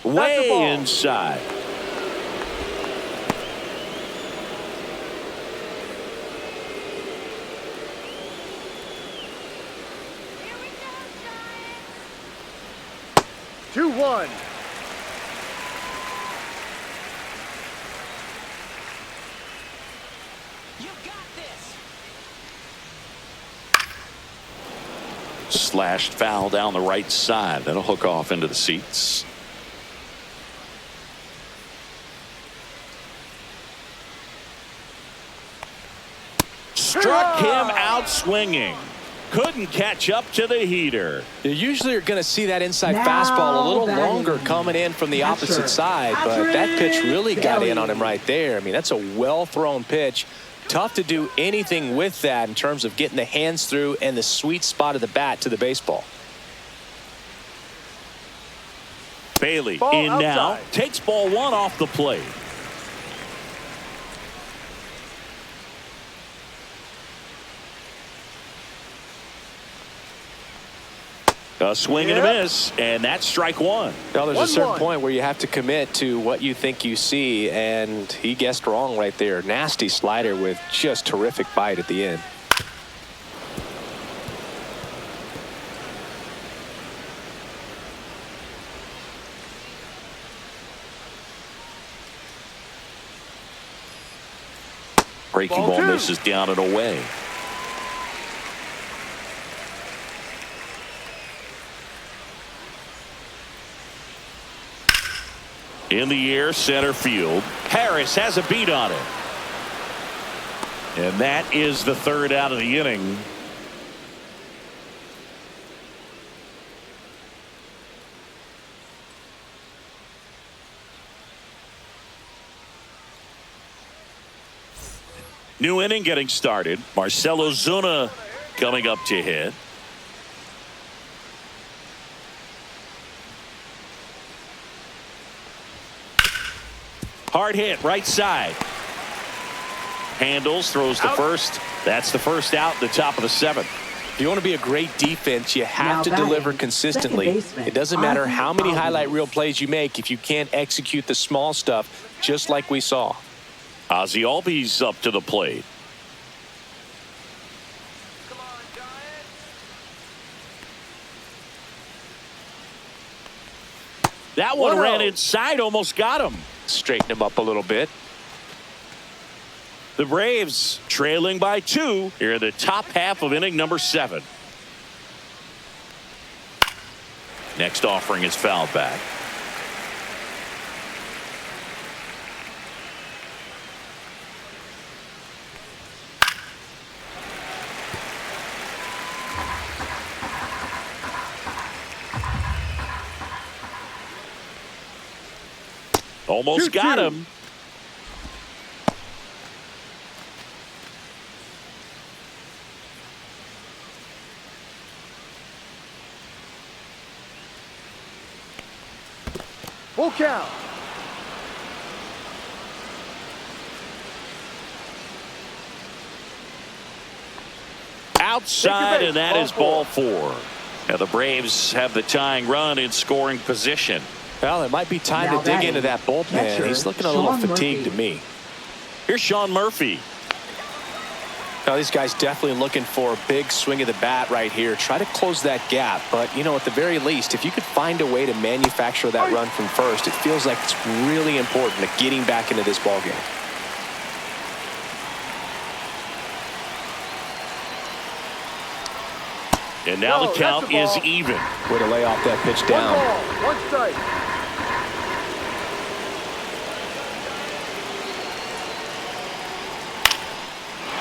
Way ball. inside. Here we go, Giants. 2-1. You got this. Slashed foul down the right side. That'll hook off into the seats. Struck him out swinging. Couldn't catch up to the heater. You usually are going to see that inside Now fastball a little batting. longer coming in from the Catcher, opposite side, but that pitch really got in on him Bailey. right there. I mean, that's a well-thrown pitch. Tough to do anything with that in terms of getting the hands through and the sweet spot of the bat to the baseball. Bailey Ball in now. outside. Takes ball 1 off the plate. A swing and a miss, and that's strike 1. Now, there's a certain 1-1. point where you have to commit to what you think you see, and he guessed wrong right there. Nasty slider with just terrific bite at the end. Breaking Ball ball 2. misses down and away. In the air, center field. Harris has a beat on it. And that is the 3rd out of the inning. New inning getting started. Marcell Ozuna coming up to hit. Hard hit, right side. Handles, throws to first. That's the first out, the top of the 7th. If you want to be a great defense, you have Now to batting, deliver consistently. second baseman, It doesn't matter how many Ozzie highlight Albies. reel plays you make if you can't execute the small stuff, just like we saw. Ozzie Albies up to the plate. Come on, Giants. That one 1-0. ran inside, almost got him. Straighten him up a little bit. The Braves trailing by 2 here in the top half of inning number 7. Next offering is fouled back. Almost 2-2. got him. Full count. Outside, base, and that ball is ball 4. Now the Braves have the tying run in scoring position. Well, it might be time Now to dig batting, into that bullpen. catcher, He's looking a little Sean fatigued Murphy. to me. Here's Sean Murphy. Now, these guys definitely looking for a big swing of the bat right here. Try to close that gap. But, you know, at the very least, if you could find a way to manufacture that run from first, it feels like it's really important to getting back into this ballgame. And now No, the that's count a is ball. even. Way to lay off that pitch 1 down. ball, 1 strike.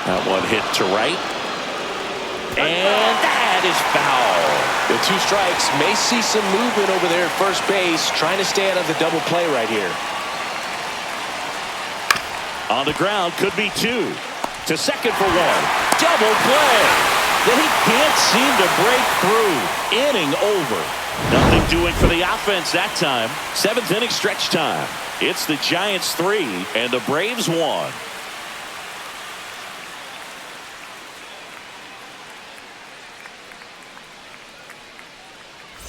That one hit to right. And that is foul. The 2 strikes may see some movement over there at first base, trying to stay out of the double play right here. On the ground, could be 2. To second for 1. Double play. They can't seem to break through. Inning over. Nothing doing for the offense that time. 7th inning stretch time. It's the Giants 3 and the Braves 1.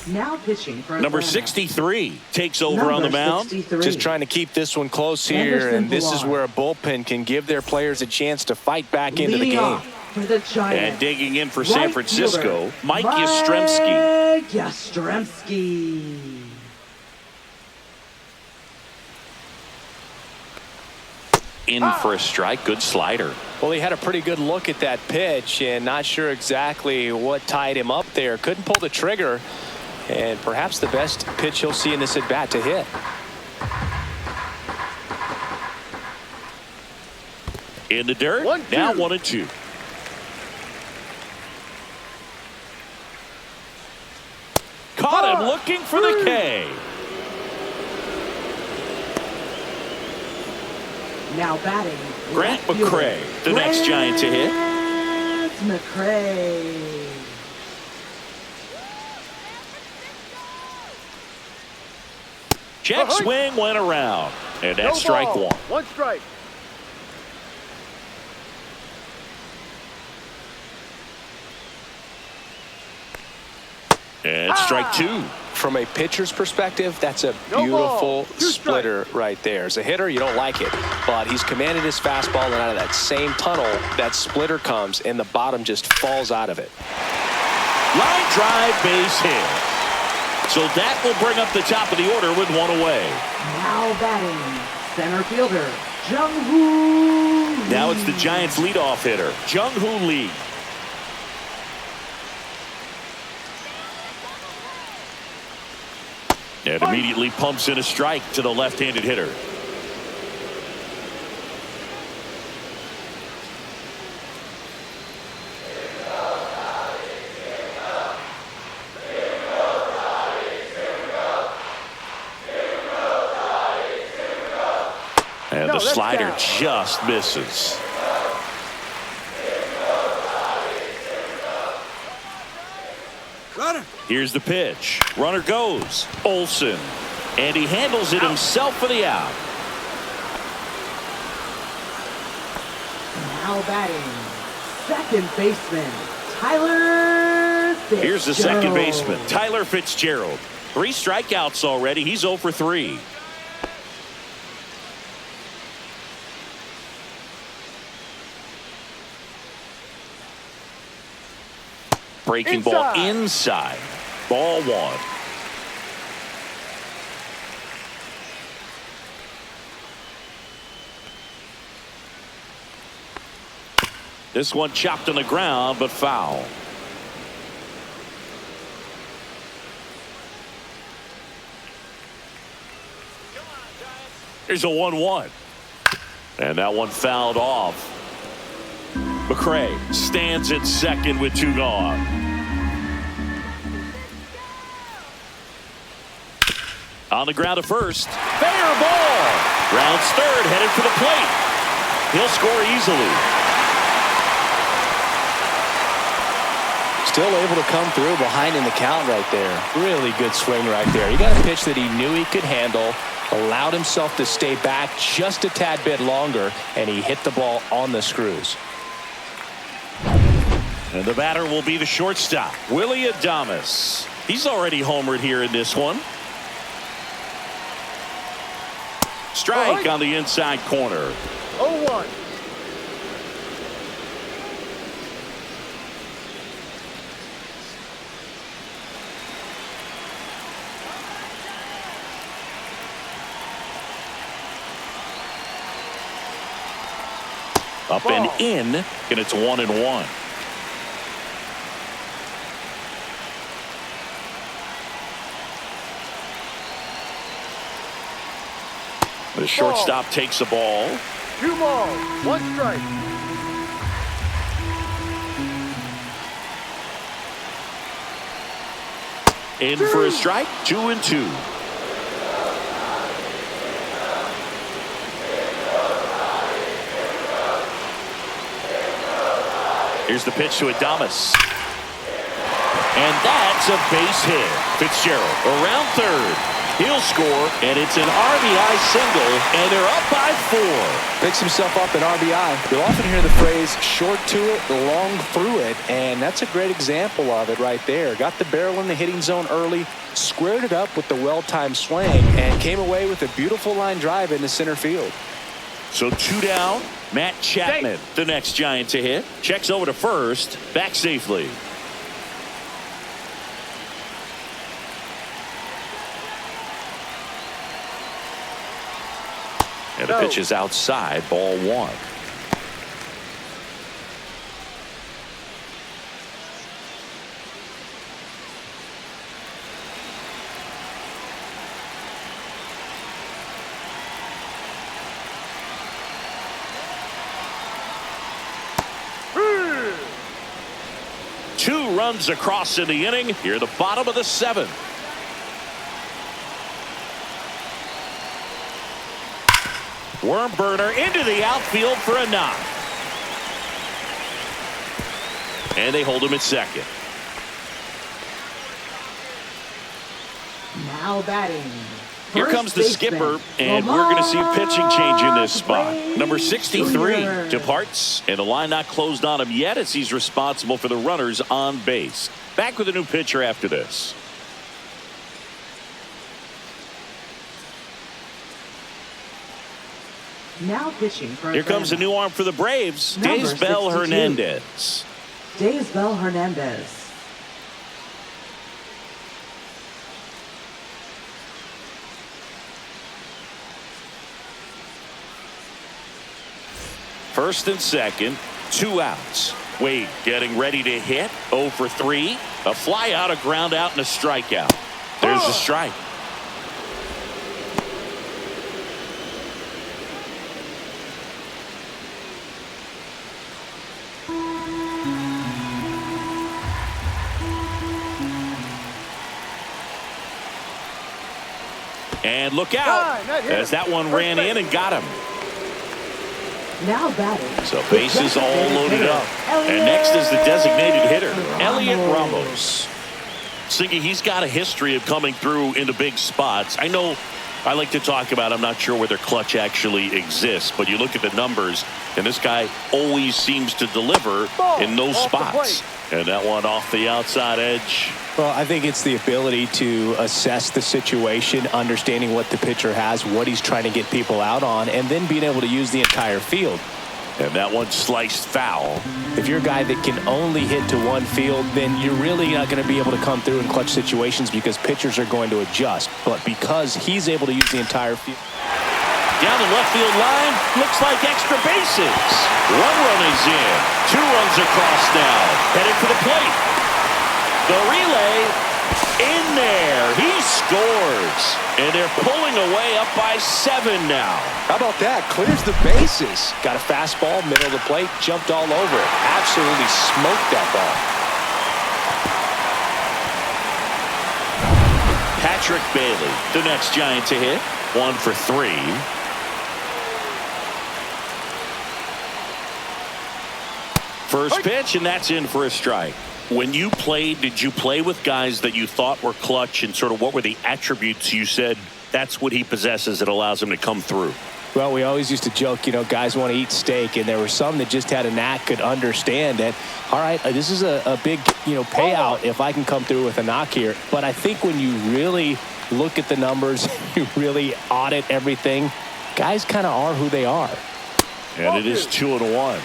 Now pitching for Number Atlanta. 63 takes over on the Number mound. 63. Just trying to keep this one close here, Anderson and this is Villar. where a bullpen can give their players a chance to fight back into the Leading game. off for the Giants. And digging in for San Right Francisco, fielder, Mike Yastrzemski. Mike Yastrzemski. In for a strike. Good slider. Well, he had a pretty good look at that pitch and not sure exactly what tied him up there. Couldn't pull the trigger, and perhaps the best pitch he'll see in this at bat to hit. In the dirt. 1-2. Now 1-2. Caught him looking for the K. Now batting. Grant left fielder, McCray, the next Giant to hit. Grant McCray. Check swing went around. And No that's strike ball, 1. 1 strike. And strike 2. From a pitcher's perspective, that's a No beautiful ball. 2 splitter right there. As a hitter, you don't like it, but he's commanded his fastball, and out of that same tunnel, that splitter comes, and the bottom just falls out of it. Line drive, base hit. So that will bring up the top of the order with 1 away. Now batting. Center fielder. Jung-Hoo Now it's the Lee. Giants leadoff hitter, Jung-Hoo Lee. And immediately pumps in a strike to the left-handed hitter. And the that's slider down. just misses. Here's the pitch. Runner goes. Olsen. And he handles it himself for the out. Now batting, second baseman, Tyler Fitzgerald. Here's the second baseman, Tyler Fitzgerald. 3 strikeouts already. He's 0 for 3. Breaking ball inside. Ball 1. This one chopped on the ground, but foul. Here's a 1-1. And that one fouled off. McCray stands at second with 2 gone. On the ground to first. Fair ball. Rounds third, headed for the plate. He'll score easily. Still able to come through behind in the count right there. Really good swing right there. He got a pitch that he knew he could handle, allowed himself to stay back just a tad bit longer, and he hit the ball on the screws. And the batter will be the shortstop, Willie Adames. He's already homered here in this one. Strike on the inside corner. 0-1. Up and in, and it's 1-1. The shortstop takes the ball. 2 balls, 1 strike. In for a strike, 2-2. Here's the pitch to Adames. And that's a base hit. Fitzgerald around third. He'll score, and it's an RBI single, and they're up by 4. Picks himself up an RBI. You'll often hear the phrase, short to it, long through it, and that's a great example of it right there. Got the barrel in the hitting zone early, squared it up with the well-timed swing, and came away with a beautiful line drive into center field. So 2 down. Matt Chapman, the next Giant to hit. Checks over to first, back safely. And the pitch is outside, ball 1. Two runs across in the inning. Here, the bottom of the 7th. Worm burner into the outfield for a knock. And they hold him at second. Now batting. Here comes the skipper, and we're going to see a pitching change in this spot. Number 63 departs, and the line not closed on him yet as he's responsible for the runners on base. Back with a new pitcher after this. Now pitching for Here comes a new arm for the Braves, Daysbel Hernandez. Daysbel Hernandez. First and second, 2 outs. Wade getting ready to hit, 0 for 3. A fly out, a ground out, and a strikeout. There's a strike. And look out as that one ran in and got him. Now batting. So bases all loaded up. And next is the designated hitter, Elliot Ramos. Siggy, he's got a history of coming through into big spots. I know I like to talk about, I'm not sure whether clutch actually exists, but you look at the numbers, and this guy always seems to deliver in those spots. And that one off the outside edge. Well, I think it's the ability to assess the situation, understanding what the pitcher has, what he's trying to get people out on, and then being able to use the entire field. And that one sliced foul. If you're a guy that can only hit to one field, then you're really not going to be able to come through in clutch situations because pitchers are going to adjust. But because he's able to use the entire field. Down the left field line, looks like extra bases. One run is in. 2 runs across now. Headed for the plate. The relay in there. He scores. And they're pulling away up by 7 now. How about that? Clears the bases. Got a fastball, middle of the plate, jumped all over it. Absolutely smoked that ball. Patrick Bailey, the next Giant to hit. 1 for 3. First pitch, and that's in for a strike. When you played, did you play with guys that you thought were clutch, and sort of what were the attributes you said that's what he possesses that allows him to come through? Well, we always used to joke, you know, guys want to eat steak, and there were some that just had a knack, could understand that, all right, this is a big, payout if I can come through with a knock here. But I think when you really look at the numbers, you really audit everything, guys kind of are who they are. And it is 2-1.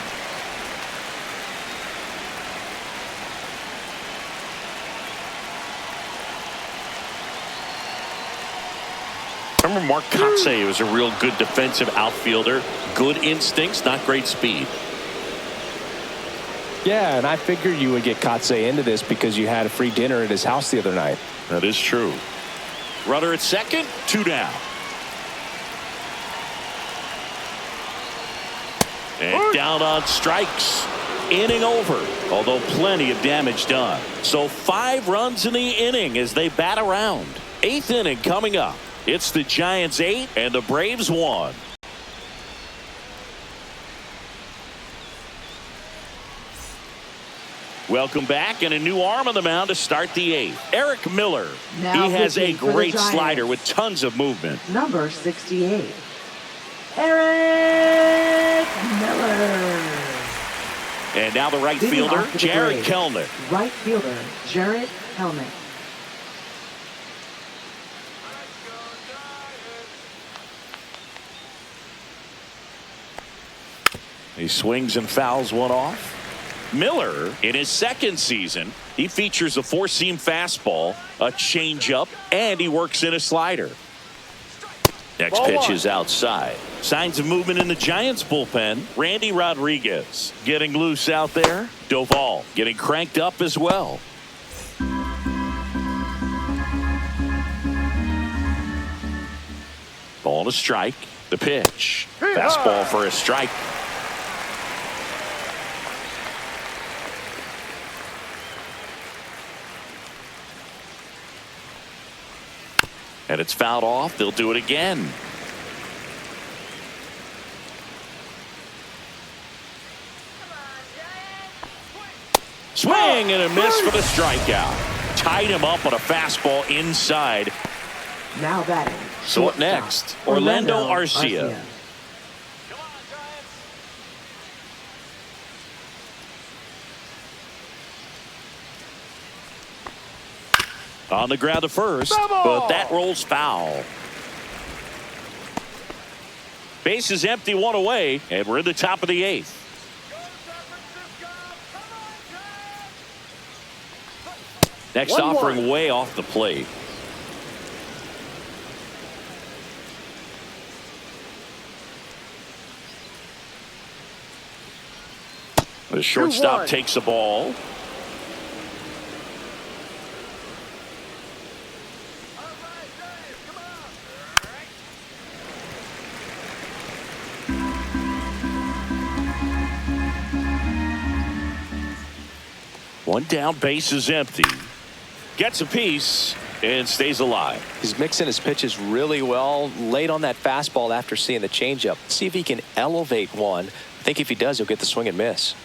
Remember Mark Kotsay was a real good defensive outfielder. Good instincts, not great speed. Yeah, and I figured you would get Kotsay into this because you had a free dinner at his house the other night. That is true. Runner at second, 2 down. And down on strikes. Inning over, although plenty of damage done. So 5 runs in the inning as they bat around. 8th inning coming up. It's the Giants 8 and the Braves 1. Welcome back, and a new arm on the mound to start the 8th. Eric Miller. Now he has a great Giants, slider with tons of movement. Number 68, Eric Miller. And now the right Leading fielder, off for the Jared Braves, Kelnick. Right fielder, Jared Kelnick. He swings and fouls one off. Miller, in his second season, he features a 4-seam fastball, a changeup, and he works in a slider. Next pitch is outside. Signs of movement in the Giants bullpen. Randy Rodriguez getting loose out there. Doval getting cranked up as well. Ball to strike. The pitch. Fastball for a strike. And it's fouled off. They'll do it again. Swing and a miss for the strikeout. Tied him up on a fastball inside. Now batting. So what next? Orlando Arcia. On the ground to first, but that rolls foul. Base is empty, 1 away, and we're in the top of the 8th. Next offering way off the plate. The shortstop takes the ball. One down, base is empty. Gets a piece and stays alive. He's mixing his pitches really well. Late on that fastball after seeing the changeup. See if he can elevate one. I think if he does, he'll get the swing and miss.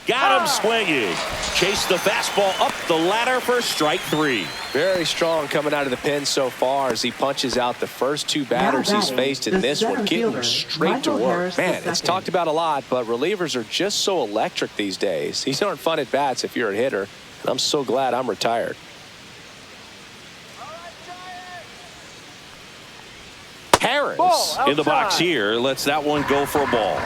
Got him swinging. Chased the fastball up the ladder for strike 3. Very strong coming out of the pen so far as he punches out the first 2 batters he's faced in this one, getting straight to work. Man, it's talked about a lot, but relievers are just so electric these days. These aren't fun at bats if you're a hitter, and I'm so glad I'm retired. Harris in the box here lets that one go for a ball.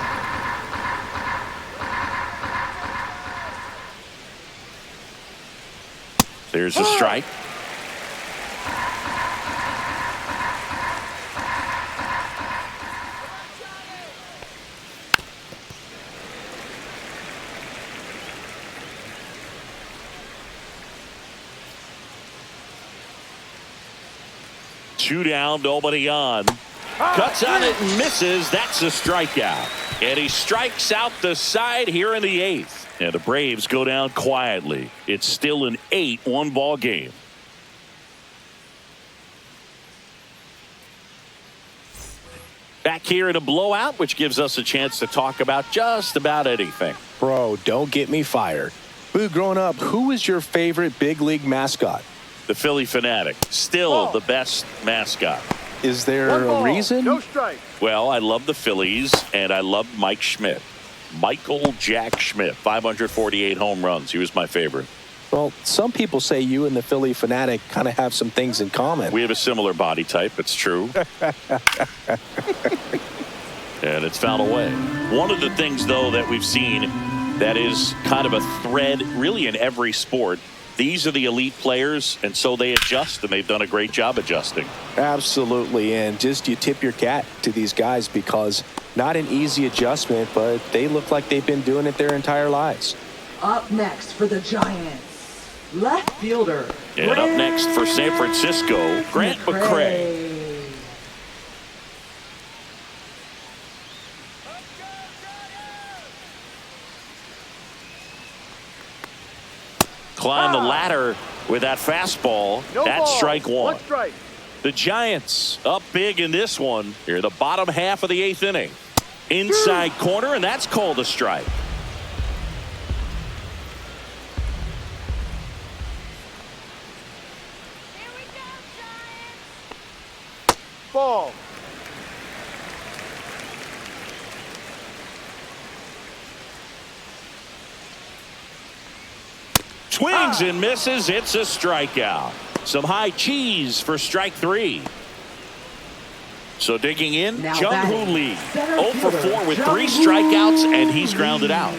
There's a strike. Two down, nobody on. Cuts on it and misses. That's a strikeout. And he strikes out the side here in the 8th. And the Braves go down quietly. It's still an 8-1 ball game. Back here in a blowout, which gives us a chance to talk about just about anything. Bro, don't get me fired. Boo, growing up, who was your favorite big league mascot? The Philly Fanatic. Still the best mascot. Is there a reason? No strike. Well, I love the Phillies, and I love Mike Schmidt. Michael Jack Schmidt, 548 home runs. He was my favorite. Well, some people say you and the Philly Fanatic kind of have some things in common. We have a similar body type. It's true. And it's fouled away. One of the things, though, that we've seen that is kind of a thread really in every sport, these are the elite players, and so they adjust, and they've done a great job adjusting. Absolutely, and just you tip your cap to these guys because not an easy adjustment, but they look like they've been doing it their entire lives. Up next for the Giants, left fielder. And up next for San Francisco, Grant McCray. Climb the ladder with that fastball. That's strike 1. One strike. The Giants up big in this one. Here, the bottom half of the 8th inning. Inside corner, and that's called a strike. Here we go, Giants. Ball. Swings and misses. It's a strikeout. Some high cheese for strike 3. So digging in, Now Jung batting, Hoo Lee. center 0 for fielder, 4 with Jung 3 Hoo strikeouts, and he's grounded out.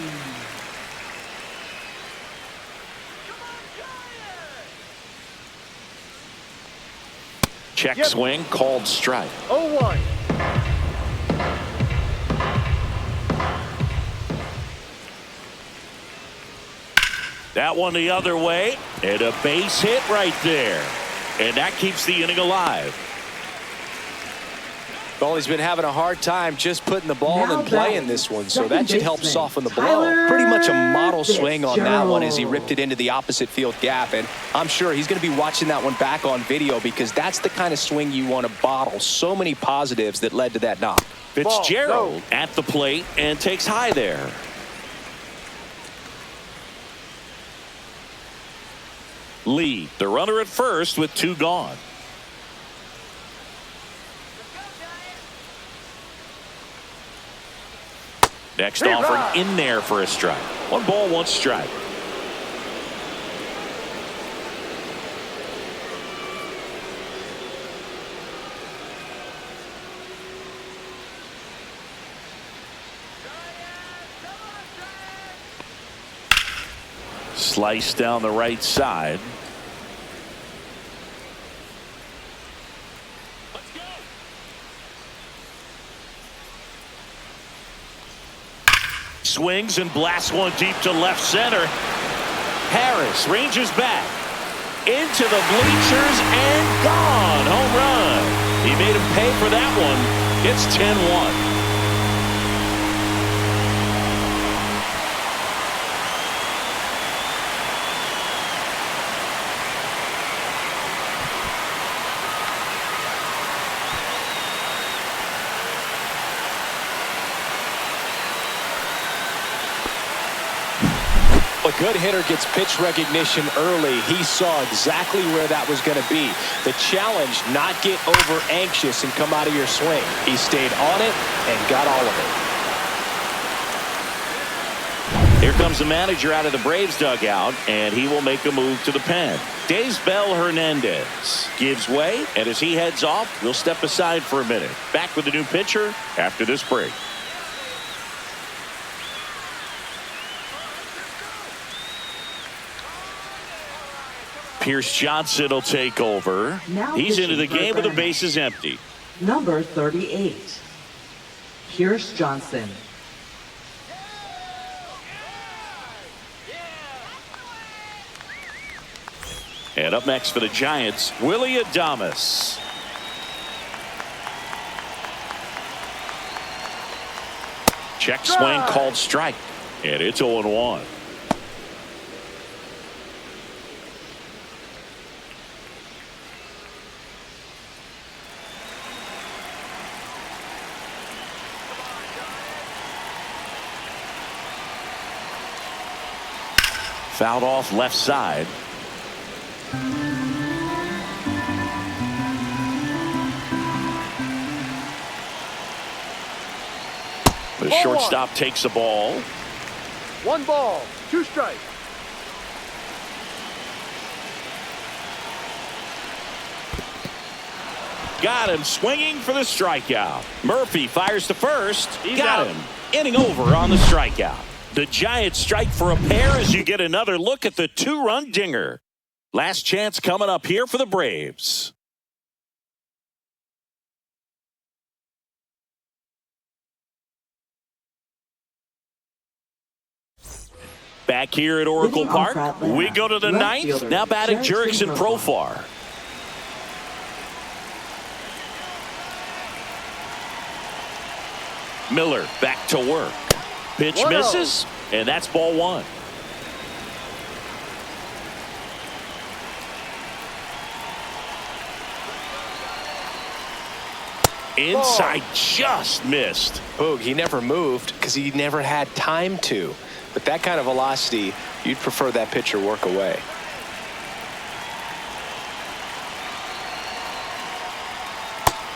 Check swing, called strike. 0-1. That one the other way, and a base hit right there. And that keeps the inning alive. Well, he's been having a hard time just putting the ball Now in play in this one, so that should help soften the blow. Pretty much a model swing on that one as he ripped it into the opposite field gap, and I'm sure he's going to be watching that one back on video because that's the kind of swing you want to bottle. So many positives that led to that knock. Fitzgerald at the plate and takes high there. Lee, the runner at first with 2 gone. Next offer in there for a strike. 1 ball, 1 strike. Slice down the right side. Swings and blasts one deep to left center. Harris ranges back into the bleachers and gone. Home run. He made him pay for that one. It's 10-1. A good hitter gets pitch recognition early. He saw exactly where that was going to be. The challenge, not get over anxious and come out of your swing. He stayed on it and got all of it. Here comes the manager out of the Braves dugout, and he will make a move to the pen. Daysbel Hernandez gives way, and as he heads off, we'll step aside for a minute. Back with the new pitcher after this break. Pierce Johnson will take over. Now He's into the pitching for game with the Atlanta. bases empty. Number 38, Pierce Johnson. And up next for the Giants, Willie Adames. Check swing called strike. And it's 0-1. Fouled off left side. The shortstop takes the ball. 1 ball, 2 strikes. Got him swinging for the strikeout. Murphy fires to first. He's Got out. him. Inning over on the strikeout. The Giants strike for a pair as you get another look at the 2-run dinger. Last chance coming up here for the Braves. Back here at Oracle Leading off for Park, Atlanta, we go to the left ninth. fielder, Now batting Jurickson Profar. Profar. Miller back to work. Pitch 1-0. misses, and that's ball 1. Inside, just missed. Boog, he never moved because he never had time to. But that kind of velocity, you'd prefer that pitcher work away.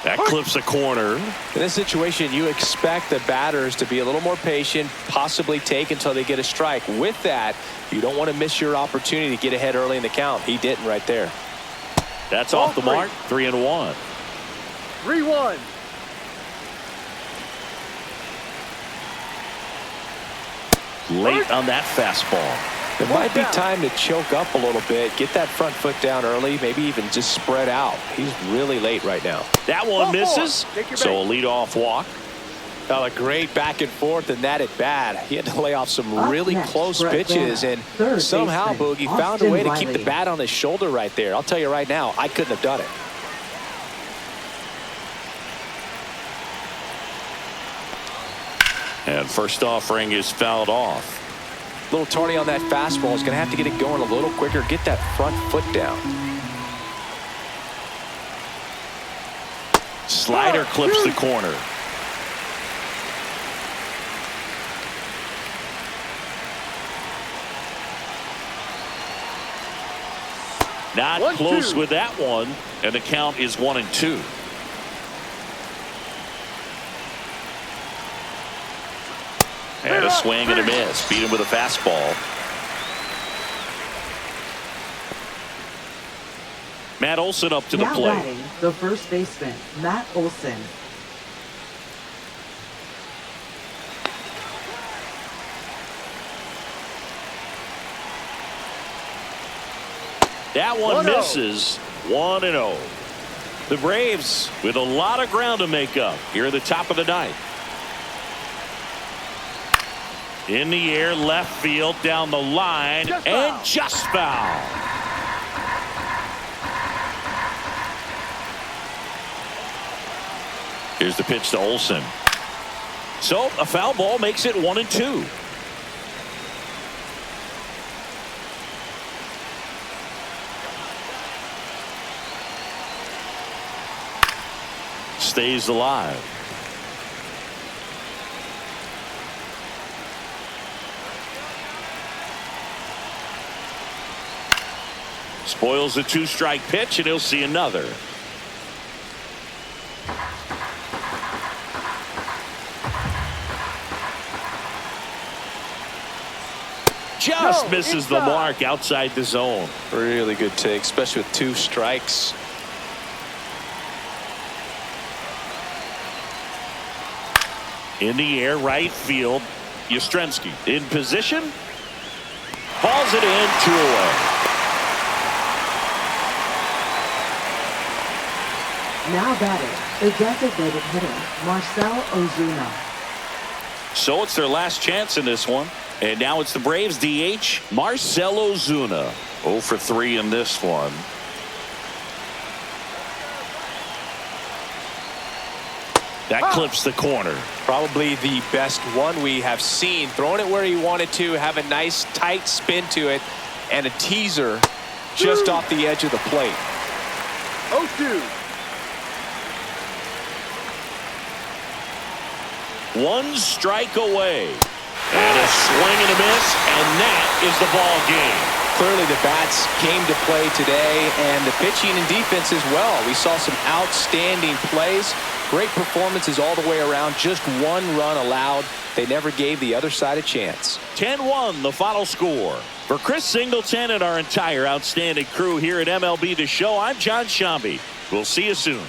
That clips the corner. In this situation, you expect the batters to be a little more patient, possibly take until they get a strike. With that, you don't want to miss your opportunity to get ahead early in the count. He didn't right there. That's Ball off the 3. mark. 3-1. 3-1. Late on that fastball. It might be time to choke up a little bit, get that front foot down early, maybe even just spread out. He's really late right now. That one Ball misses. 4. Take your So a base. leadoff walk. A great back and forth, and that at bat. He had to lay off some Up really next close for pitches, Atlanta, and third somehow, baseman, Boogie found a Austin way to keep Riley. the bat on his shoulder right there. I'll tell you right now, I couldn't have done it. And first offering is fouled off. Little Tony on that fastball is going to have to get it going a little quicker. Get that front foot down. Slider clips the corner. Not 1-2. close with that one, and the count is 1-2. And a swing and a miss. Beat him with a fastball. Matt Olson up to the Now plate. batting the first baseman, Matt Olson. That one 1-0. misses. 1-0. The Braves with a lot of ground to make up here at the top of the ninth. In the air, left field, down the line, Just and foul. just foul. Here's the pitch to Olson. So a foul ball makes it 1-2. Stays alive. Spoils the 2-strike pitch, and he'll see another. Just misses the mark outside the zone. Really good take, especially with 2 strikes. In the air, right field. Yastrzemski in position. Hauls it in, 2 away. Now batting, the designated hitter, Marcell Ozuna. So it's their last chance in this one. And now it's the Braves DH, Marcell Ozuna. 0 for 3 in this one. That clips the corner. Probably the best one we have seen. Throwing it where he wanted to, have a nice tight spin to it, and a teaser just off the edge of the plate. 0-2. 1 strike away. And a swing and a miss, and that is the ball game. Clearly the bats came to play today, and the pitching and defense as well. We saw some outstanding plays. Great performances all the way around. Just 1 run allowed. They never gave the other side a chance. 10-1 the final score. For Chris Singleton and our entire outstanding crew here at MLB The Show, I'm John Shambi. We'll see you soon.